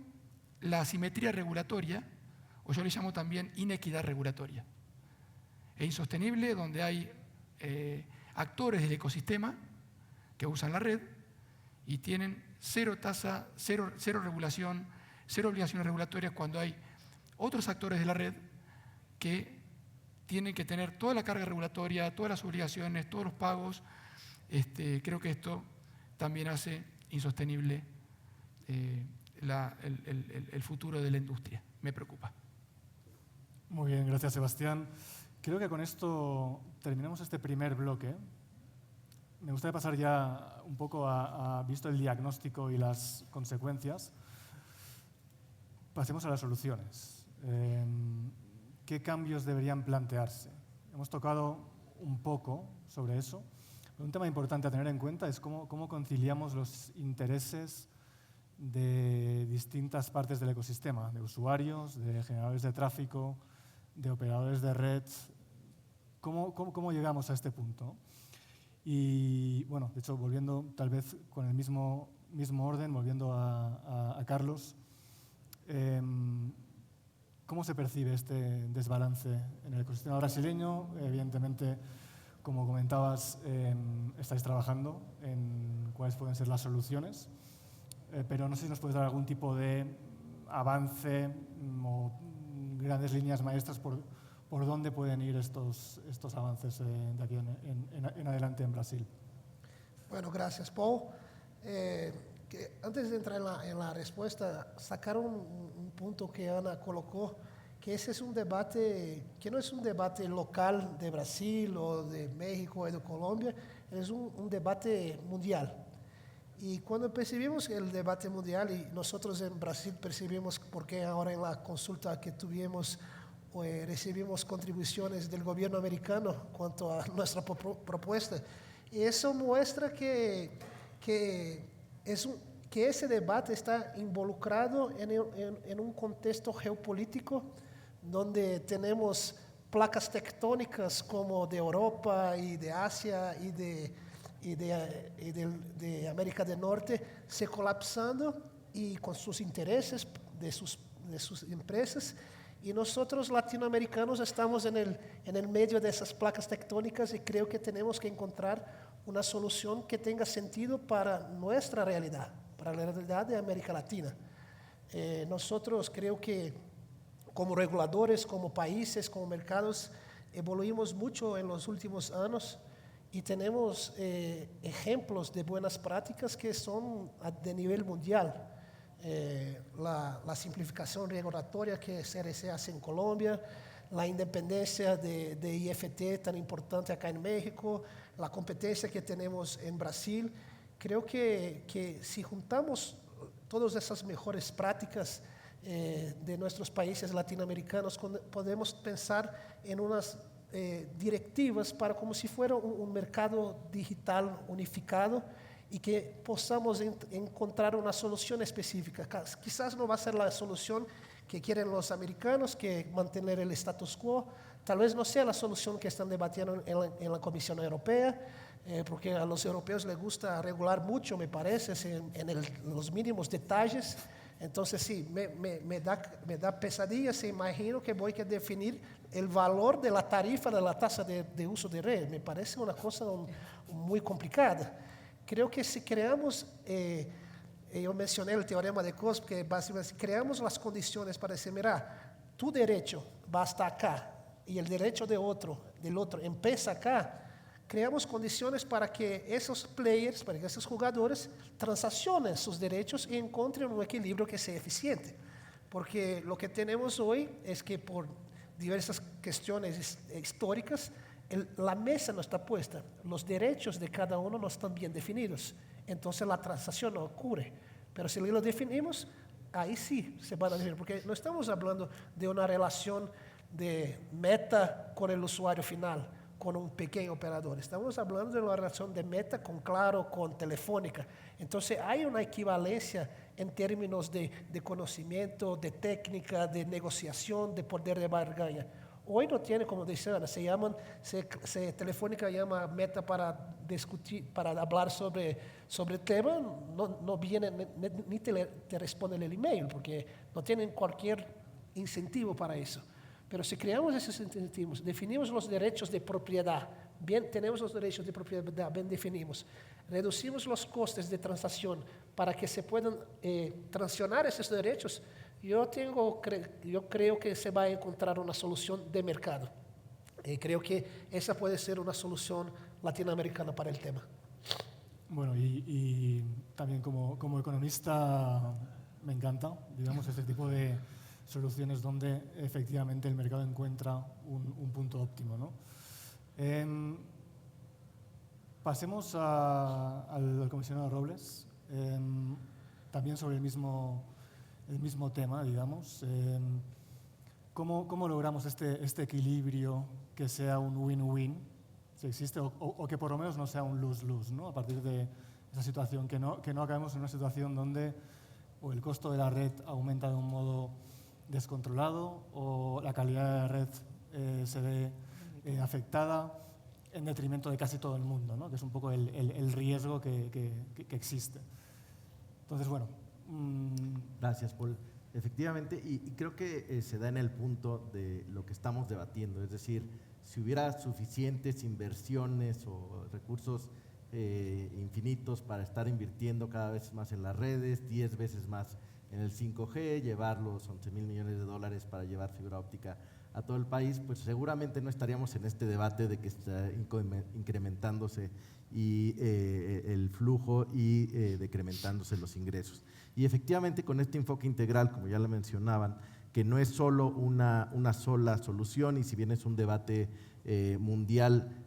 la asimetría regulatoria, o yo le llamo también inequidad regulatoria. Es insostenible donde hay actores del ecosistema que usan la red y tienen cero tasa, cero regulación, cero obligaciones regulatorias cuando hay otros actores de la red que tienen que tener toda la carga regulatoria, todas las obligaciones, todos los pagos. Creo que esto también hace insostenible el futuro de la industria. me preocupa.
Muy bien, gracias Sebastián. Creo que con esto terminamos este primer bloque. Me gustaría pasar ya un poco a visto el diagnóstico y las consecuencias, pasemos a las soluciones. ¿Qué cambios deberían plantearse? Hemos tocado un poco sobre eso. Un tema importante a tener en cuenta es cómo conciliamos los intereses de distintas partes del ecosistema, de usuarios, de generadores de tráfico, de operadores de red. ¿Cómo llegamos a este punto? Y, bueno, de hecho, volviendo tal vez con el mismo orden, volviendo a Carlos, ¿cómo se percibe este desbalance en el ecosistema brasileño? Evidentemente, como comentabas, estáis trabajando en cuáles pueden ser las soluciones, pero no sé si nos puedes dar algún tipo de avance o grandes líneas maestras por dónde pueden ir estos avances de aquí en adelante en Brasil.
Bueno, gracias, Paul. Antes de entrar en la respuesta, sacar un punto que Ana colocó, que ese es un debate, que no es un debate local de Brasil o de México o de Colombia, es un debate mundial. Y cuando percibimos el debate mundial, y nosotros en Brasil percibimos, porque ahora en la consulta que tuvimos, recibimos contribuciones del gobierno americano cuanto a nuestra propuesta, y eso muestra que ese debate está involucrado en un contexto geopolítico donde tenemos placas tectónicas como de Europa y de Asia y de América del Norte se colapsando y con sus intereses de sus empresas, y nosotros latinoamericanos estamos en el medio de esas placas tectónicas, y creo que tenemos que encontrar una solución que tenga sentido para nuestra realidad, para la realidad de América Latina. Nosotros creo que como reguladores, como países, como mercados, evoluimos mucho en los últimos años y tenemos ejemplos de buenas prácticas que son de nivel mundial. La simplificación regulatoria que CRC hace en Colombia, la independencia de IFT tan importante acá en México, la competencia que tenemos en Brasil. Creo que si juntamos todas esas mejores prácticas de nuestros países latinoamericanos, podemos pensar en unas directivas para como si fuera un mercado digital unificado y que podamos encontrar una solución específica. Quizás no va a ser la solución que quieren los americanos, que mantener el status quo. Tal vez no sea la solución que están debatiendo en la Comisión Europea, porque a los europeos les gusta regular mucho, me parece, en los mínimos detalles. Entonces, sí, me da pesadillas, se imagino que voy a definir el valor de la tarifa de la tasa de uso de red. Me parece una cosa muy complicada. Creo que si creamos, yo mencioné el teorema de Cosp, que básicamente si creamos las condiciones para decir, mira, tu derecho va hasta acá y el derecho del otro empieza acá, creamos condiciones para que esos players, para que esos jugadores transaccionen sus derechos y encuentren un equilibrio que sea eficiente. Porque lo que tenemos hoy es que por diversas cuestiones históricas, la mesa no está puesta, los derechos de cada uno no están bien definidos, entonces la transacción no ocurre. Pero si lo definimos, ahí sí se van a definir, porque no estamos hablando de una relación de Meta con el usuario final, con un pequeño operador. Estamos hablando de una relación de Meta con Claro, con Telefónica. Entonces hay una equivalencia en términos de conocimiento, de técnica, de negociación, de poder de barganha. Hoy no tiene, como decía Ana, Telefónica llama a Meta para discutir, para hablar sobre el tema, no viene ni te responden el email, porque no tienen cualquier incentivo para eso. Pero si creamos esos incentivos, definimos los derechos de propiedad, bien, tenemos los derechos de propiedad, bien definimos, reducimos los costes de transacción para que se puedan transaccionar esos derechos, yo creo que se va a encontrar una solución de mercado. Creo que esa puede ser una solución latinoamericana para el tema.
Bueno, y también como economista me encanta, digamos, este tipo de soluciones donde efectivamente el mercado encuentra un punto óptimo, ¿no? Pasemos al comisionado Robles, también sobre el mismo tema, digamos. ¿Cómo logramos este equilibrio que sea un win-win, si existe, o que por lo menos no sea un lose-lose, ¿no? A partir de esa situación, que no acabemos en una situación donde o el costo de la red aumenta de un modo descontrolado o la calidad de la red se ve afectada en detrimento de casi todo el mundo, ¿no? Que es un poco el riesgo que existe. Entonces, bueno.
Gracias, Paul. Efectivamente, y creo que se da en el punto de lo que estamos debatiendo, es decir, si hubiera suficientes inversiones o recursos infinitos para estar invirtiendo cada vez más en las redes, 10 veces más en el 5G, llevar los 11,000 millones de dólares para llevar fibra óptica a todo el país, pues seguramente no estaríamos en este debate de que está incrementándose y el flujo y decrementándose los ingresos. Y efectivamente con este enfoque integral, como ya lo mencionaban, que no es solo una sola solución, y si bien es un debate mundial,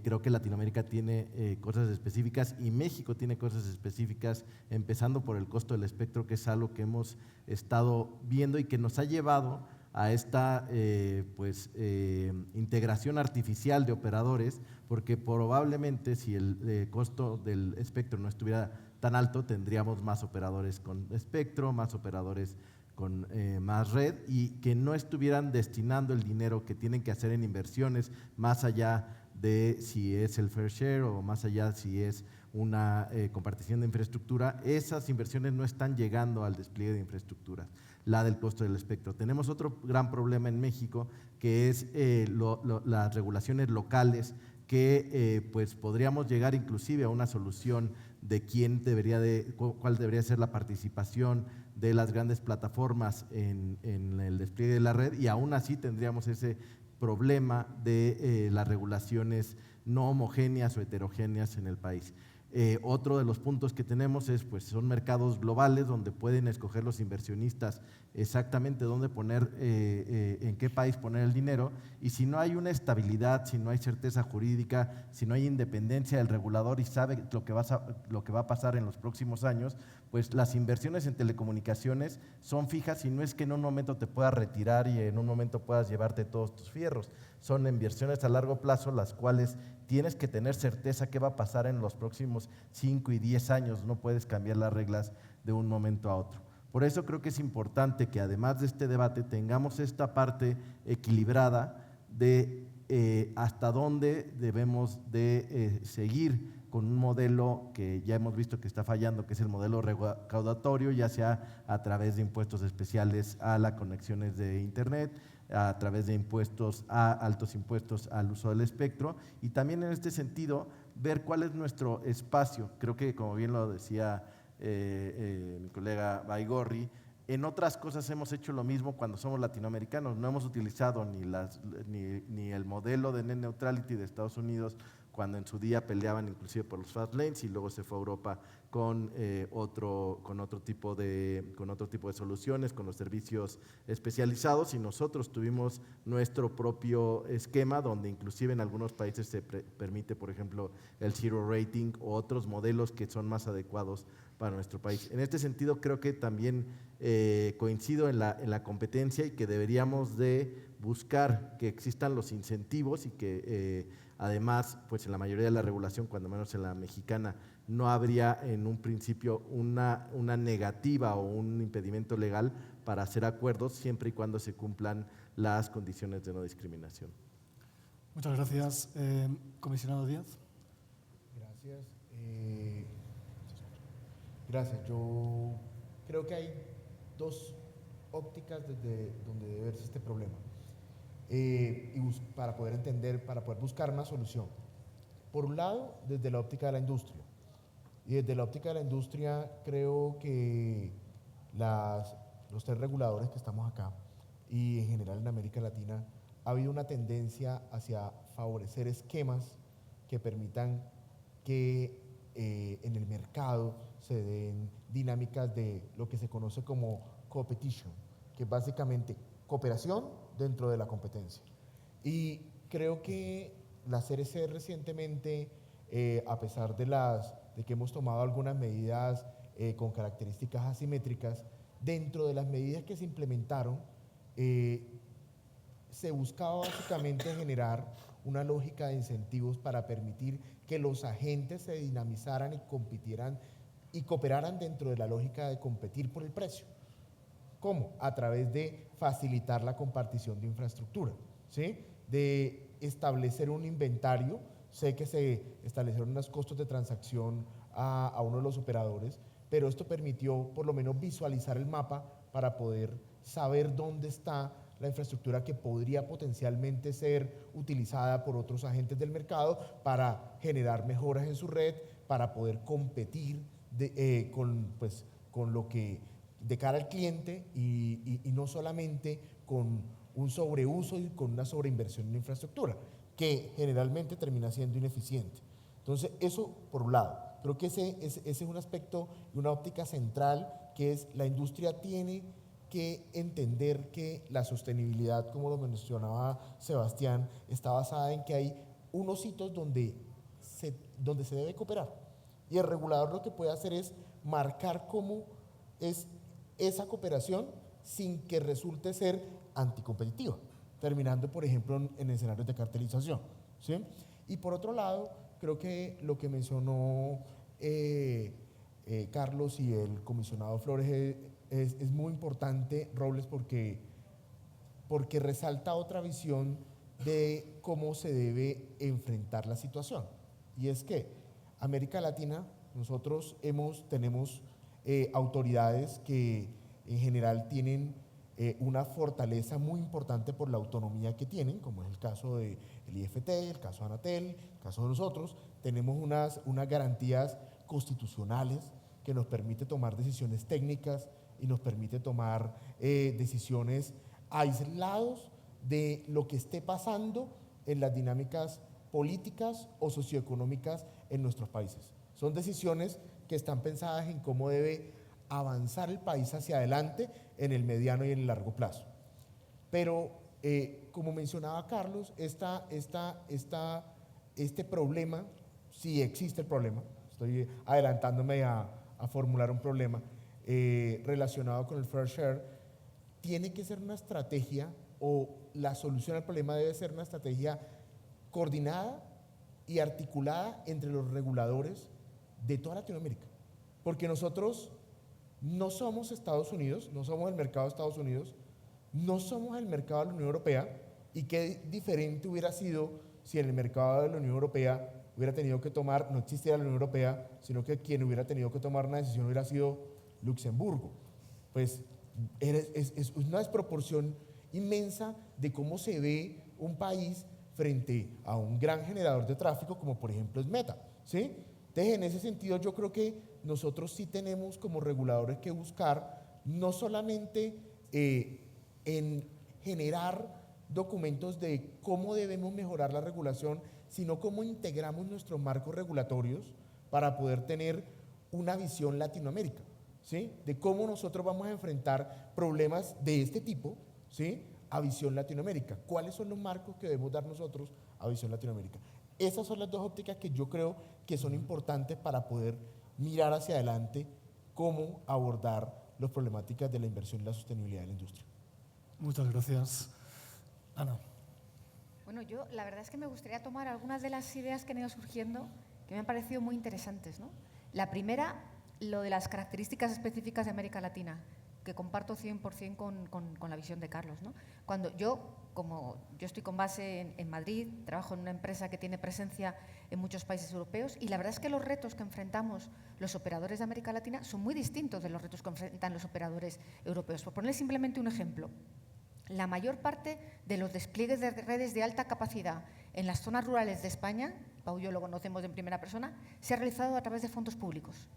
creo que Latinoamérica tiene cosas específicas y México tiene cosas específicas, empezando por el costo del espectro, que es algo que hemos estado viendo y que nos ha llevado a esta integración artificial de operadores, porque probablemente si el costo del espectro no estuviera tan alto, tendríamos más operadores con espectro, más operadores con más red, y que no estuvieran destinando el dinero que tienen que hacer en inversiones más allá de si es el fair share o más allá si es una compartición de infraestructura. Esas inversiones no están llegando al despliegue de infraestructuras, la del costo del espectro. Tenemos otro gran problema en México, que es las regulaciones locales, que pues podríamos llegar inclusive a una solución de cuál debería ser la participación de las grandes plataformas en el despliegue de la red, y aún así tendríamos ese problema de las regulaciones no homogéneas o heterogéneas en el país. Otro de los puntos que tenemos son mercados globales donde pueden escoger los inversionistas exactamente dónde poner, en qué país poner el dinero, y si no hay una estabilidad, si no hay certeza jurídica, si no hay independencia del regulador y sabe lo que va a pasar en los próximos años, pues las inversiones en telecomunicaciones son fijas, y no es que en un momento te puedas retirar y en un momento puedas llevarte todos tus fierros. Son inversiones a largo plazo, las cuales tienes que tener certeza qué va a pasar en los próximos 5 y 10 años, no puedes cambiar las reglas de un momento a otro. Por eso creo que es importante que además de este debate tengamos esta parte equilibrada de hasta dónde debemos de seguir con un modelo que ya hemos visto que está fallando, que es el modelo recaudatorio, ya sea a través de impuestos especiales a las conexiones de Internet, a través de altos impuestos al uso del espectro, y también en este sentido ver cuál es nuestro espacio. Creo que, como bien lo decía mi colega Baigorri, en otras cosas hemos hecho lo mismo cuando somos latinoamericanos. No hemos utilizado ni el modelo de net neutrality de Estados Unidos, cuando en su día peleaban inclusive por los fast lanes, y luego se fue a Europa con otro tipo de soluciones, con los servicios especializados, y nosotros tuvimos nuestro propio esquema, donde inclusive en algunos países se permite, por ejemplo, el zero rating o otros modelos que son más adecuados para nuestro país. En este sentido, creo que también coincido en la competencia, y que deberíamos de buscar que existan los incentivos, y que además, pues en la mayoría de la regulación, cuando menos en la mexicana, no habría en un principio una negativa o un impedimento legal para hacer acuerdos, siempre y cuando se cumplan las condiciones de no discriminación.
Muchas gracias. Comisionado Díaz.
Gracias. Gracias. Yo creo que hay dos ópticas desde donde debe verse este problema, para poder entender, para poder buscar una solución. Por un lado, desde la óptica de la industria. Y desde la óptica de la industria, creo que los tres reguladores que estamos acá, y en general en América Latina, ha habido una tendencia hacia favorecer esquemas que permitan que en el mercado se den dinámicas de lo que se conoce como competition, que es básicamente cooperación dentro de la competencia. Y creo que la CRC recientemente, a pesar de que hemos tomado algunas medidas con características asimétricas, dentro de las medidas que se implementaron, se buscaba básicamente generar una lógica de incentivos para permitir que los agentes se dinamizaran y compitieran y cooperaran dentro de la lógica de competir por el precio. ¿Cómo? A través de facilitar la compartición de infraestructura, ¿sí? De establecer un inventario. Sé que se establecieron unos costos de transacción a uno de los operadores, pero esto permitió por lo menos visualizar el mapa para poder saber dónde está la infraestructura que podría potencialmente ser utilizada por otros agentes del mercado para generar mejoras en su red, para poder competir con lo que de cara al cliente y no solamente con un sobreuso y con una sobreinversión en infraestructura, que generalmente termina siendo ineficiente. Entonces, eso por un lado. Creo que ese es un aspecto y una óptica central, que es la industria tiene que entender que la sostenibilidad, como lo mencionaba Sebastián, está basada en que hay unos hitos donde se debe cooperar. Y el regulador lo que puede hacer es marcar cómo es esa cooperación sin que resulte ser anticompetitiva, terminando, por ejemplo, en escenarios de cartelización, ¿sí? Y por otro lado, creo que lo que mencionó Carlos y el comisionado Flores es muy importante, Robles, porque resalta otra visión de cómo se debe enfrentar la situación. Y es que América Latina, nosotros tenemos autoridades que en general tienen una fortaleza muy importante por la autonomía que tienen, como es el caso del IFT, el caso de Anatel, el caso de nosotros. Tenemos unas garantías constitucionales que nos permite tomar decisiones técnicas y nos permite tomar decisiones aislados de lo que esté pasando en las dinámicas políticas o socioeconómicas en nuestros países. Son decisiones que están pensadas en cómo debe avanzar el país hacia adelante en el mediano y en el largo plazo. Pero, como mencionaba Carlos, este problema, si existe el problema, estoy adelantándome a formular un problema relacionado con el fair share, tiene que ser una estrategia, o la solución al problema debe ser una estrategia coordinada y articulada entre los reguladores de toda Latinoamérica. Porque nosotros no somos Estados Unidos, no somos el mercado de Estados Unidos, no somos el mercado de la Unión Europea, y qué diferente hubiera sido si en el mercado de la Unión Europea hubiera tenido que tomar, no existiera la Unión Europea, sino que quien hubiera tenido que tomar una decisión hubiera sido Luxemburgo. Pues es una desproporción inmensa de cómo se ve un país frente a un gran generador de tráfico como por ejemplo es Meta, ¿sí? Entonces, en ese sentido, yo creo que nosotros sí tenemos como reguladores que buscar no solamente en generar documentos de cómo debemos mejorar la regulación, sino cómo integramos nuestros marcos regulatorios para poder tener una visión Latinoamérica, ¿sí? De cómo nosotros vamos a enfrentar problemas de este tipo, ¿sí? A visión Latinoamérica. ¿Cuáles son los marcos que debemos dar nosotros a visión Latinoamérica? Esas son las dos ópticas que yo creo que son importantes para poder mirar hacia adelante cómo abordar las problemáticas de la inversión y la sostenibilidad de la industria.
Muchas gracias. Ana.
Bueno, yo la verdad es que me gustaría tomar algunas de las ideas que han ido surgiendo que me han parecido muy interesantes, ¿no? La primera, lo de las características específicas de América Latina, que comparto 100% con la visión de Carlos, ¿no? Como yo estoy con base en Madrid, trabajo en una empresa que tiene presencia en muchos países europeos, y la verdad es que los retos que enfrentamos los operadores de América Latina son muy distintos de los retos que enfrentan los operadores europeos. Por poner simplemente un ejemplo, la mayor parte de los despliegues de redes de alta capacidad en las zonas rurales de España, Pau y yo lo conocemos en primera persona, se ha realizado a través de fondos públicos.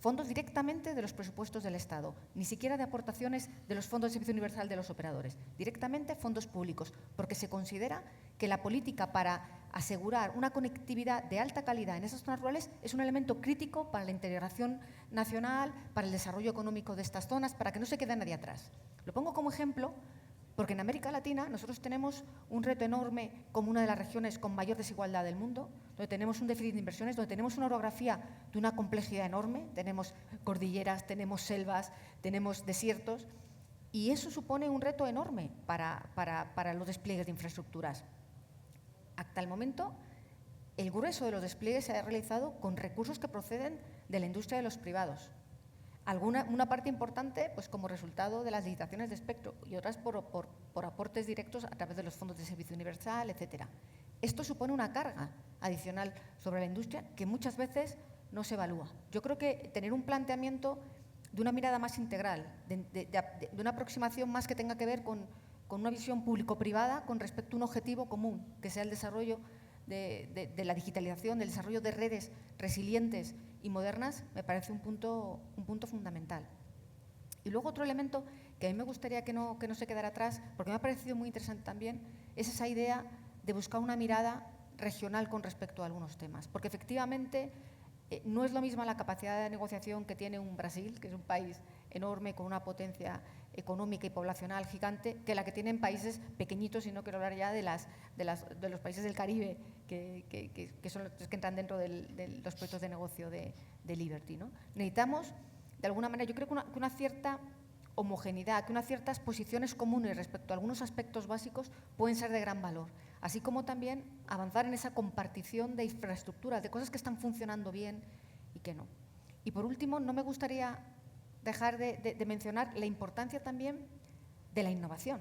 fondos directamente de los presupuestos del Estado, ni siquiera de aportaciones de los fondos de servicio universal de los operadores, directamente fondos públicos, porque se considera que la política para asegurar una conectividad de alta calidad en esas zonas rurales es un elemento crítico para la integración nacional, para el desarrollo económico de estas zonas, para que no se quede nadie atrás. Lo pongo como ejemplo porque en América Latina nosotros tenemos un reto enorme como una de las regiones con mayor desigualdad del mundo, donde tenemos un déficit de inversiones, donde tenemos una orografía de una complejidad enorme, tenemos cordilleras, tenemos selvas, tenemos desiertos, y eso supone un reto enorme para los despliegues de infraestructuras. Hasta el momento, el grueso de los despliegues se ha realizado con recursos que proceden de la industria de los privados. Una parte importante pues como resultado de las licitaciones de espectro y otras por aportes directos a través de los fondos de servicio universal, etc. Esto supone una carga adicional sobre la industria que muchas veces no se evalúa. Yo creo que tener un planteamiento de una mirada más integral, de una aproximación más que tenga que ver con una visión público-privada con respecto a un objetivo común, que sea el desarrollo de la digitalización, del desarrollo de redes resilientes y modernas, me parece un punto fundamental. Y luego otro elemento que a mí me gustaría que no se quedara atrás, porque me ha parecido muy interesante también, es esa idea de buscar una mirada regional con respecto a algunos temas. Porque efectivamente no es lo mismo la capacidad de negociación que tiene un Brasil, que es un país enorme con una potencia económica y poblacional gigante, que la que tienen países pequeñitos, y no quiero hablar ya de los países del Caribe, que son los que entran dentro de los proyectos de negocio de Liberty, ¿no? Necesitamos, de alguna manera, yo creo que una cierta homogeneidad, que unas ciertas posiciones comunes respecto a algunos aspectos básicos pueden ser de gran valor, así como también avanzar en esa compartición de infraestructuras, de cosas que están funcionando bien y que no. Y por último, no me gustaría dejar de mencionar la importancia también de la innovación.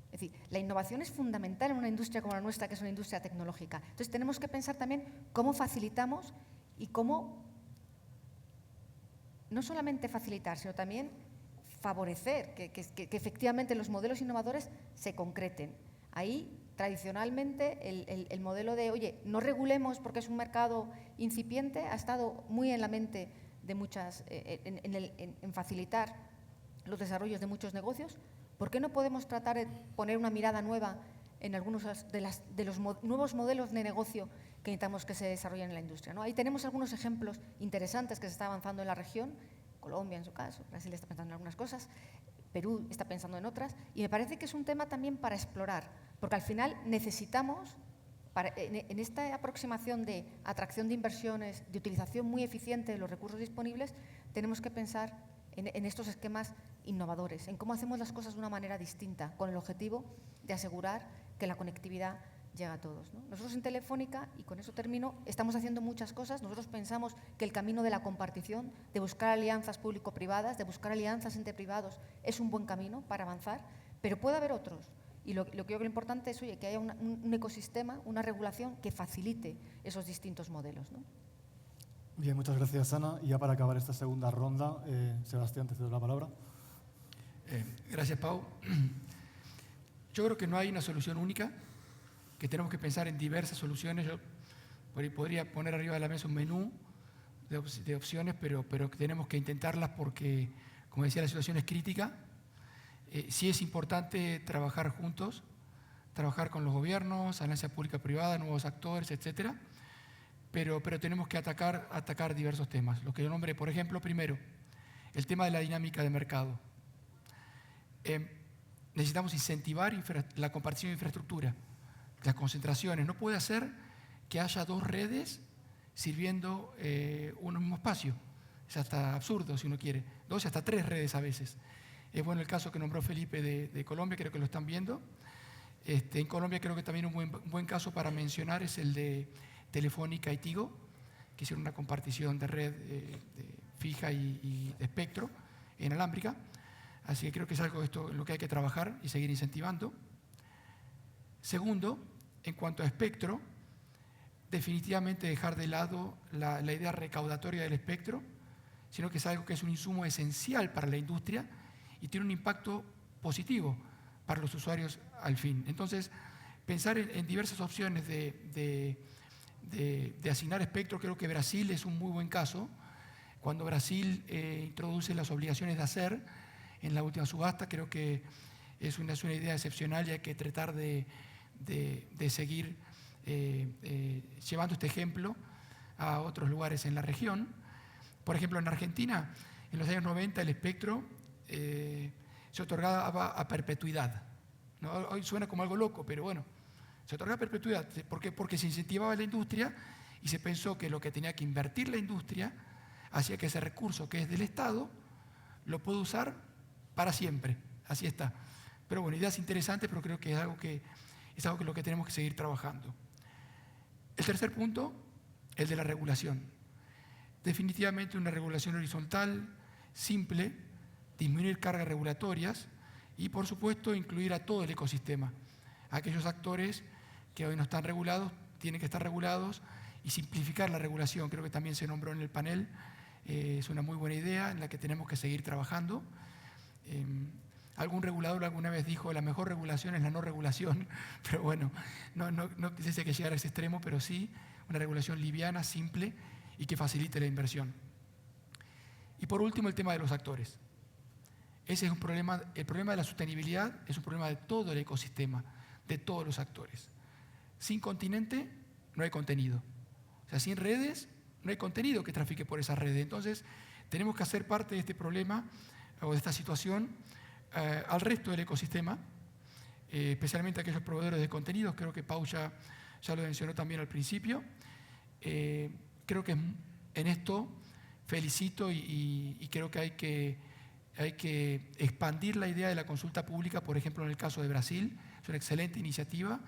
Es decir, la innovación es fundamental en una industria como la nuestra, que es una industria tecnológica. Entonces, tenemos que pensar también cómo facilitamos y cómo no solamente facilitar, sino también favorecer que efectivamente los modelos innovadores se concreten. Ahí, tradicionalmente, el modelo de, oye, no regulemos porque es un mercado incipiente, ha estado muy en la mente de muchas, en facilitar los desarrollos de muchos negocios. ¿Por qué no podemos tratar de poner una mirada nueva en algunos de los nuevos modelos de negocio que necesitamos que se desarrollen en la industria, ¿no? Ahí tenemos algunos ejemplos interesantes que se está avanzando en la región, Colombia en su caso, Brasil está pensando en algunas cosas, Perú está pensando en otras, y me parece que es un tema también para explorar, porque al final necesitamos, en esta aproximación de atracción de inversiones, de utilización muy eficiente de los recursos disponibles, tenemos que pensar en estos esquemas innovadores, en cómo hacemos las cosas de una manera distinta, con el objetivo de asegurar que la conectividad llega a todos, ¿no? Nosotros en Telefónica, y con eso termino, estamos haciendo muchas cosas. Nosotros pensamos que el camino de la compartición, de buscar alianzas público-privadas, de buscar alianzas entre privados, es un buen camino para avanzar, pero puede haber otros. Y lo que yo creo que lo importante es, oye, que haya un ecosistema, una regulación que facilite esos distintos modelos, ¿no?
Bien, muchas gracias, Ana. Y ya para acabar esta segunda ronda, Sebastián, te cedo la palabra.
Gracias, Pau. Yo creo que no hay una solución única, que tenemos que pensar en diversas soluciones. Yo podría poner arriba de la mesa un menú de opciones, pero tenemos que intentarlas porque, como decía, la situación es crítica. Sí es importante trabajar juntos, trabajar con los gobiernos, alianza pública-privada, nuevos actores, etcétera, pero tenemos que atacar diversos temas. Lo que yo nombré, por ejemplo, primero, el tema de la dinámica de mercado. Necesitamos incentivar la compartición de infraestructura, las concentraciones. No puede ser que haya dos redes sirviendo un mismo espacio. Es hasta absurdo, si uno quiere. Dos y hasta tres redes a veces. Es bueno el caso que nombró Felipe de Colombia, creo que lo están viendo. En Colombia creo que también un buen caso para mencionar es el de Telefónica y Tigo, que hicieron una compartición de red fija y de espectro inalámbrica. Así que creo que es algo en lo que hay que trabajar y seguir incentivando. Segundo, en cuanto a espectro, definitivamente dejar de lado la idea recaudatoria del espectro, sino que es algo que es un insumo esencial para la industria y tiene un impacto positivo para los usuarios al fin. Entonces, pensar en diversas opciones de asignar espectro, creo que Brasil es un muy buen caso, Cuando Brasil introduce las obligaciones de hacer en la última subasta, creo que es una idea excepcional y hay que tratar de seguir llevando este ejemplo a otros lugares en la región. Por ejemplo, en Argentina, en los años 90, el espectro se otorgaba a perpetuidad, ¿no? Hoy suena como algo loco, pero bueno, se otorgaba a perpetuidad. ¿Por qué? Porque se incentivaba la industria y se pensó que lo que tenía que invertir la industria hacía que ese recurso que es del Estado lo pueda usar para siempre. Así está. Pero bueno, ideas interesantes, pero creo que es algo que lo que tenemos que seguir trabajando. El tercer punto, el de la regulación. Definitivamente una regulación horizontal, simple, disminuir cargas regulatorias y, por supuesto, incluir a todo el ecosistema. Aquellos actores que hoy no están regulados tienen que estar regulados y simplificar la regulación. Creo que también se nombró en el panel. Es una muy buena idea en la que tenemos que seguir trabajando. Algún regulador alguna vez dijo la mejor regulación es la no regulación, pero bueno, no quisiese que llegara a ese extremo, pero sí una regulación liviana, simple y que facilite la inversión. Y por último, el tema de los actores. Ese es un problema, el problema de la sostenibilidad es un problema de todo el ecosistema, de todos los actores. Sin continente no hay contenido. O sea, sin redes no hay contenido que trafique por esas redes. Entonces, tenemos que hacer parte de este problema o de esta situación al resto del ecosistema, especialmente a aquellos proveedores de contenidos. Creo que Pau ya lo mencionó también al principio. Creo que en esto felicito y creo que hay que expandir la idea de la consulta pública, por ejemplo, en el caso de Brasil. Es una excelente iniciativa.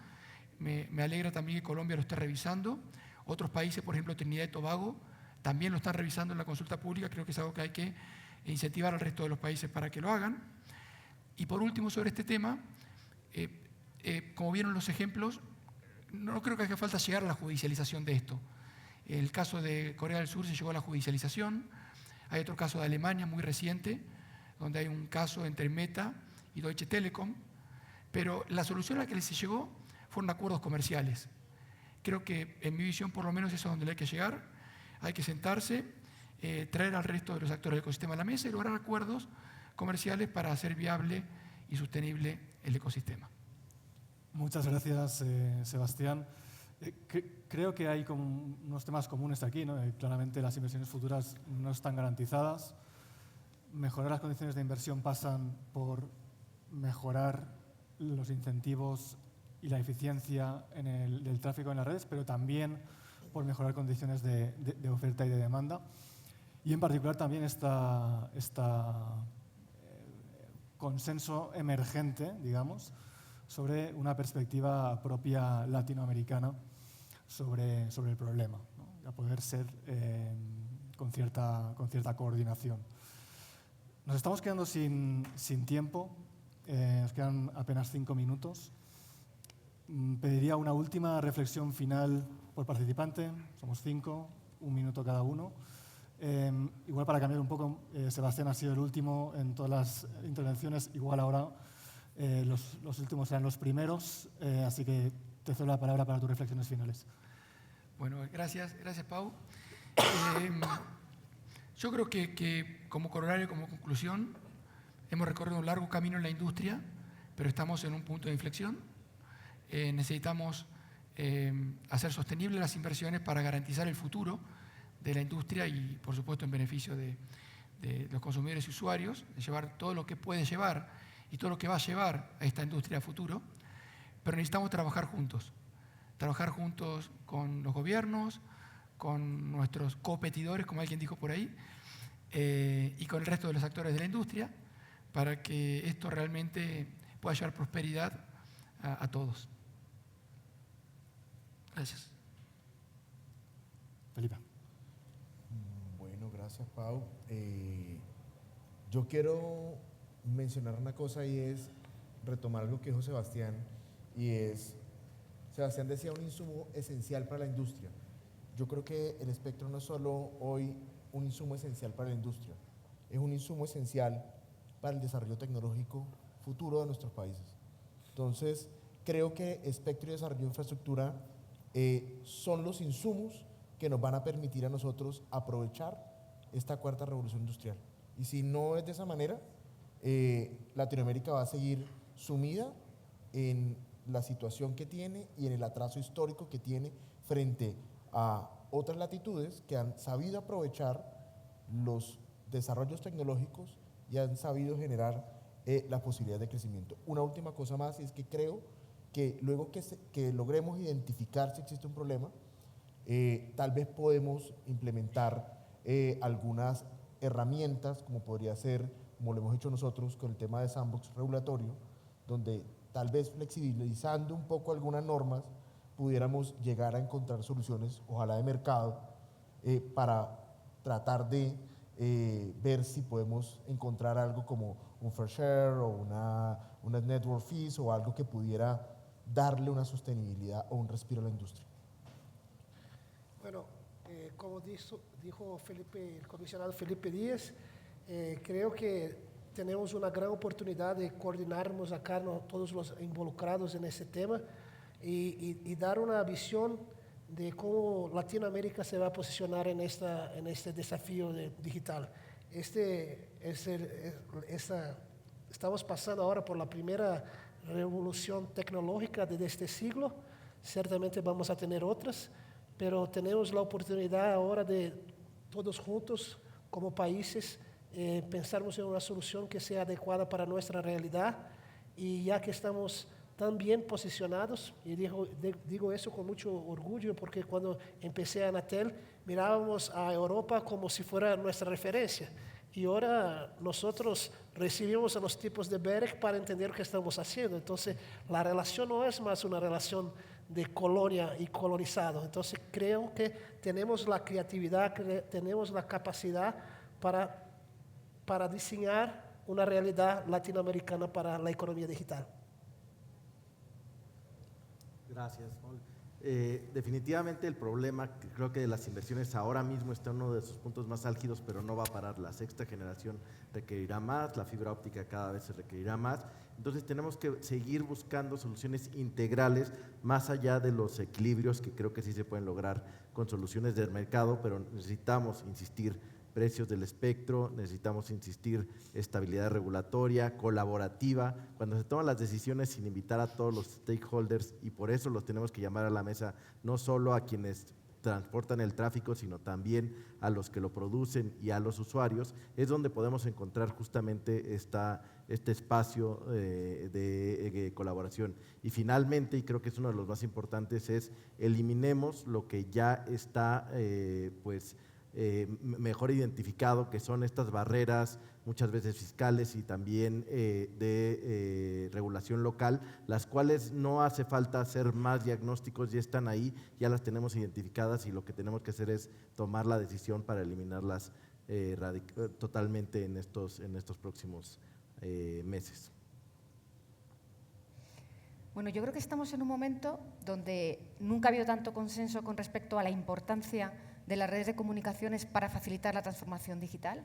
Me alegra también que Colombia lo esté revisando. Otros países, por ejemplo, Trinidad y Tobago, también lo están revisando en la consulta pública. Creo que es algo que hay que incentivar al resto de los países para que lo hagan. Y por último, sobre este tema, como vieron los ejemplos, no creo que haga falta llegar a la judicialización de esto. En el caso de Corea del Sur se llegó a la judicialización. Hay otro caso de Alemania muy reciente, donde hay un caso entre Meta y Deutsche Telekom. Pero la solución a la que se llegó fueron acuerdos comerciales. Creo que, en mi visión, por lo menos eso es donde hay que llegar. Hay que sentarse, traer al resto de los actores del ecosistema a la mesa y lograr acuerdos comerciales para hacer viable y sostenible el ecosistema.
Muchas gracias, Sebastián. Creo que hay como unos temas comunes aquí, ¿no? Claramente las inversiones futuras no están garantizadas. Mejorar las condiciones de inversión pasan por mejorar los incentivos y la eficiencia del tráfico en las redes, pero también por mejorar condiciones de oferta y de demanda. Y en particular también esta consenso emergente, digamos, sobre una perspectiva propia latinoamericana sobre el problema, ¿no? A poder ser con cierta coordinación. Nos estamos quedando sin tiempo, nos quedan apenas 5 minutos. Pediría una última reflexión final por participante. Somos 5, 1 minuto cada uno. Igual para cambiar un poco, Sebastián ha sido el último en todas las intervenciones, igual ahora los últimos serán los primeros, así que te cedo la palabra para tus reflexiones finales.
Bueno, gracias Pau. Yo creo que como corolario, como conclusión, hemos recorrido un largo camino en la industria, pero estamos en un punto de inflexión. Necesitamos hacer sostenibles las inversiones para garantizar el futuro de la industria y, por supuesto, en beneficio de los consumidores y usuarios, de llevar todo lo que puede llevar y todo lo que va a llevar a esta industria a futuro, pero necesitamos trabajar juntos con los gobiernos, con nuestros competidores, como alguien dijo por ahí, y con el resto de los actores de la industria, para que esto realmente pueda llevar prosperidad a todos. Gracias.
Felipe.
Bueno, gracias, Pau. Yo quiero mencionar una cosa y es retomar algo que dijo Sebastián, y es, Sebastián decía un insumo esencial para la industria. Yo creo que el espectro no es solo hoy un insumo esencial para la industria, es un insumo esencial para el desarrollo tecnológico futuro de nuestros países. Entonces, creo que espectro y desarrollo de infraestructura son los insumos que nos van a permitir a nosotros aprovechar esta cuarta revolución industrial. Y si no es de esa manera, Latinoamérica va a seguir sumida en la situación que tiene y en el atraso histórico que tiene frente a otras latitudes que han sabido aprovechar los desarrollos tecnológicos y han sabido generar la posibilidad de crecimiento. Una última cosa más, y es que creo que luego que logremos identificar si existe un problema, tal vez podemos implementar algunas herramientas, como podría ser, como lo hemos hecho nosotros con el tema de sandbox regulatorio, donde tal vez flexibilizando un poco algunas normas, pudiéramos llegar a encontrar soluciones, ojalá de mercado, para tratar de ver si podemos encontrar algo como un fair share o una network fees o algo que pudiera darle una sostenibilidad o un respiro a la industria.
Bueno, como dijo Felipe, el comisionado Felipe Díaz, creo que tenemos una gran oportunidad de coordinarnos acá, todos los involucrados en este tema y dar una visión de cómo Latinoamérica se va a posicionar en este desafío digital. Estamos pasando ahora por la primera revolución tecnológica de este siglo, certamente vamos a tener otras, pero tenemos la oportunidad ahora de todos juntos, como países, pensarmos en una solución que sea adecuada para nuestra realidad, y ya que estamos tan bien posicionados, y digo eso con mucho orgullo, porque cuando empecé a Anatel mirábamos a Europa como si fuera nuestra referencia, y ahora nosotros recibimos a los tipos de BEREC para entender qué estamos haciendo. Entonces la relación no es más una relación de colonia y colonizado. Entonces creo que tenemos la creatividad, tenemos la capacidad para diseñar una realidad latinoamericana para la economía digital.
Gracias, Paul. Definitivamente el problema, creo que de las inversiones ahora mismo está en uno de sus puntos más álgidos, pero no va a parar. La sexta generación requerirá más, la fibra óptica cada vez se requerirá más. Entonces tenemos que seguir buscando soluciones integrales más allá de los equilibrios que creo que sí se pueden lograr con soluciones del mercado, pero necesitamos insistir precios del espectro, necesitamos insistir estabilidad regulatoria, colaborativa, cuando se toman las decisiones sin invitar a todos los stakeholders, y por eso los tenemos que llamar a la mesa, no solo a quienes transportan el tráfico, sino también a los que lo producen y a los usuarios, es donde podemos encontrar justamente este espacio de colaboración. Y finalmente, y creo que es uno de los más importantes, es eliminemos lo que ya está mejor identificado, que son estas barreras, muchas veces fiscales y también de regulación local, las cuales no hace falta hacer más diagnósticos, ya están ahí, ya las tenemos identificadas, y lo que tenemos que hacer es tomar la decisión para eliminarlas totalmente en estos próximos meses.
Bueno, yo creo que estamos en un momento donde nunca ha habido tanto consenso con respecto a la importancia de las redes de comunicaciones para facilitar la transformación digital,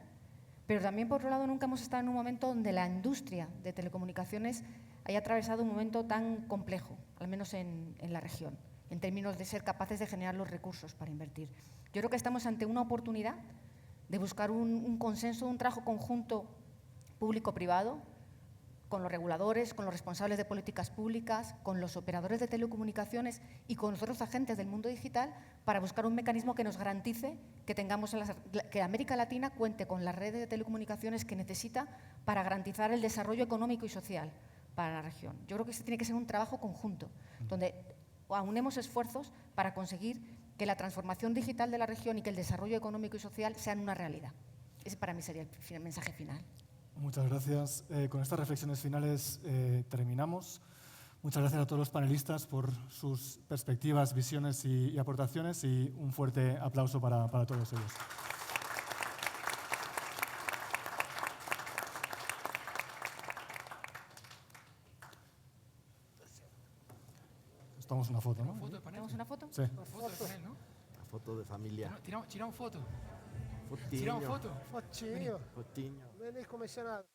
pero también, por otro lado, nunca hemos estado en un momento donde la industria de telecomunicaciones haya atravesado un momento tan complejo, al menos en la región, en términos de ser capaces de generar los recursos para invertir. Yo creo que estamos ante una oportunidad de buscar un consenso, un trabajo conjunto público-privado, con los reguladores, con los responsables de políticas públicas, con los operadores de telecomunicaciones y con los otros agentes del mundo digital, para buscar un mecanismo que nos garantice que que América Latina cuente con las redes de telecomunicaciones que necesita para garantizar el desarrollo económico y social para la región. Yo creo que este tiene que ser un trabajo conjunto, donde aunemos esfuerzos para conseguir que la transformación digital de la región y que el desarrollo económico y social sean una realidad. Ese para mí sería el mensaje final.
Muchas gracias. Con estas reflexiones finales terminamos. Muchas gracias a todos los panelistas por sus perspectivas, visiones y aportaciones, y un fuerte aplauso para todos ellos. Nos tomamos una foto, ¿no?
¿Tenemos una foto?
Sí.
Una foto de panel, ¿no?
La foto de familia.
Tiramos foto.
Fotinho.
Tiramos foto.
Fotinho.
Fotinho.
Vem, comissionado.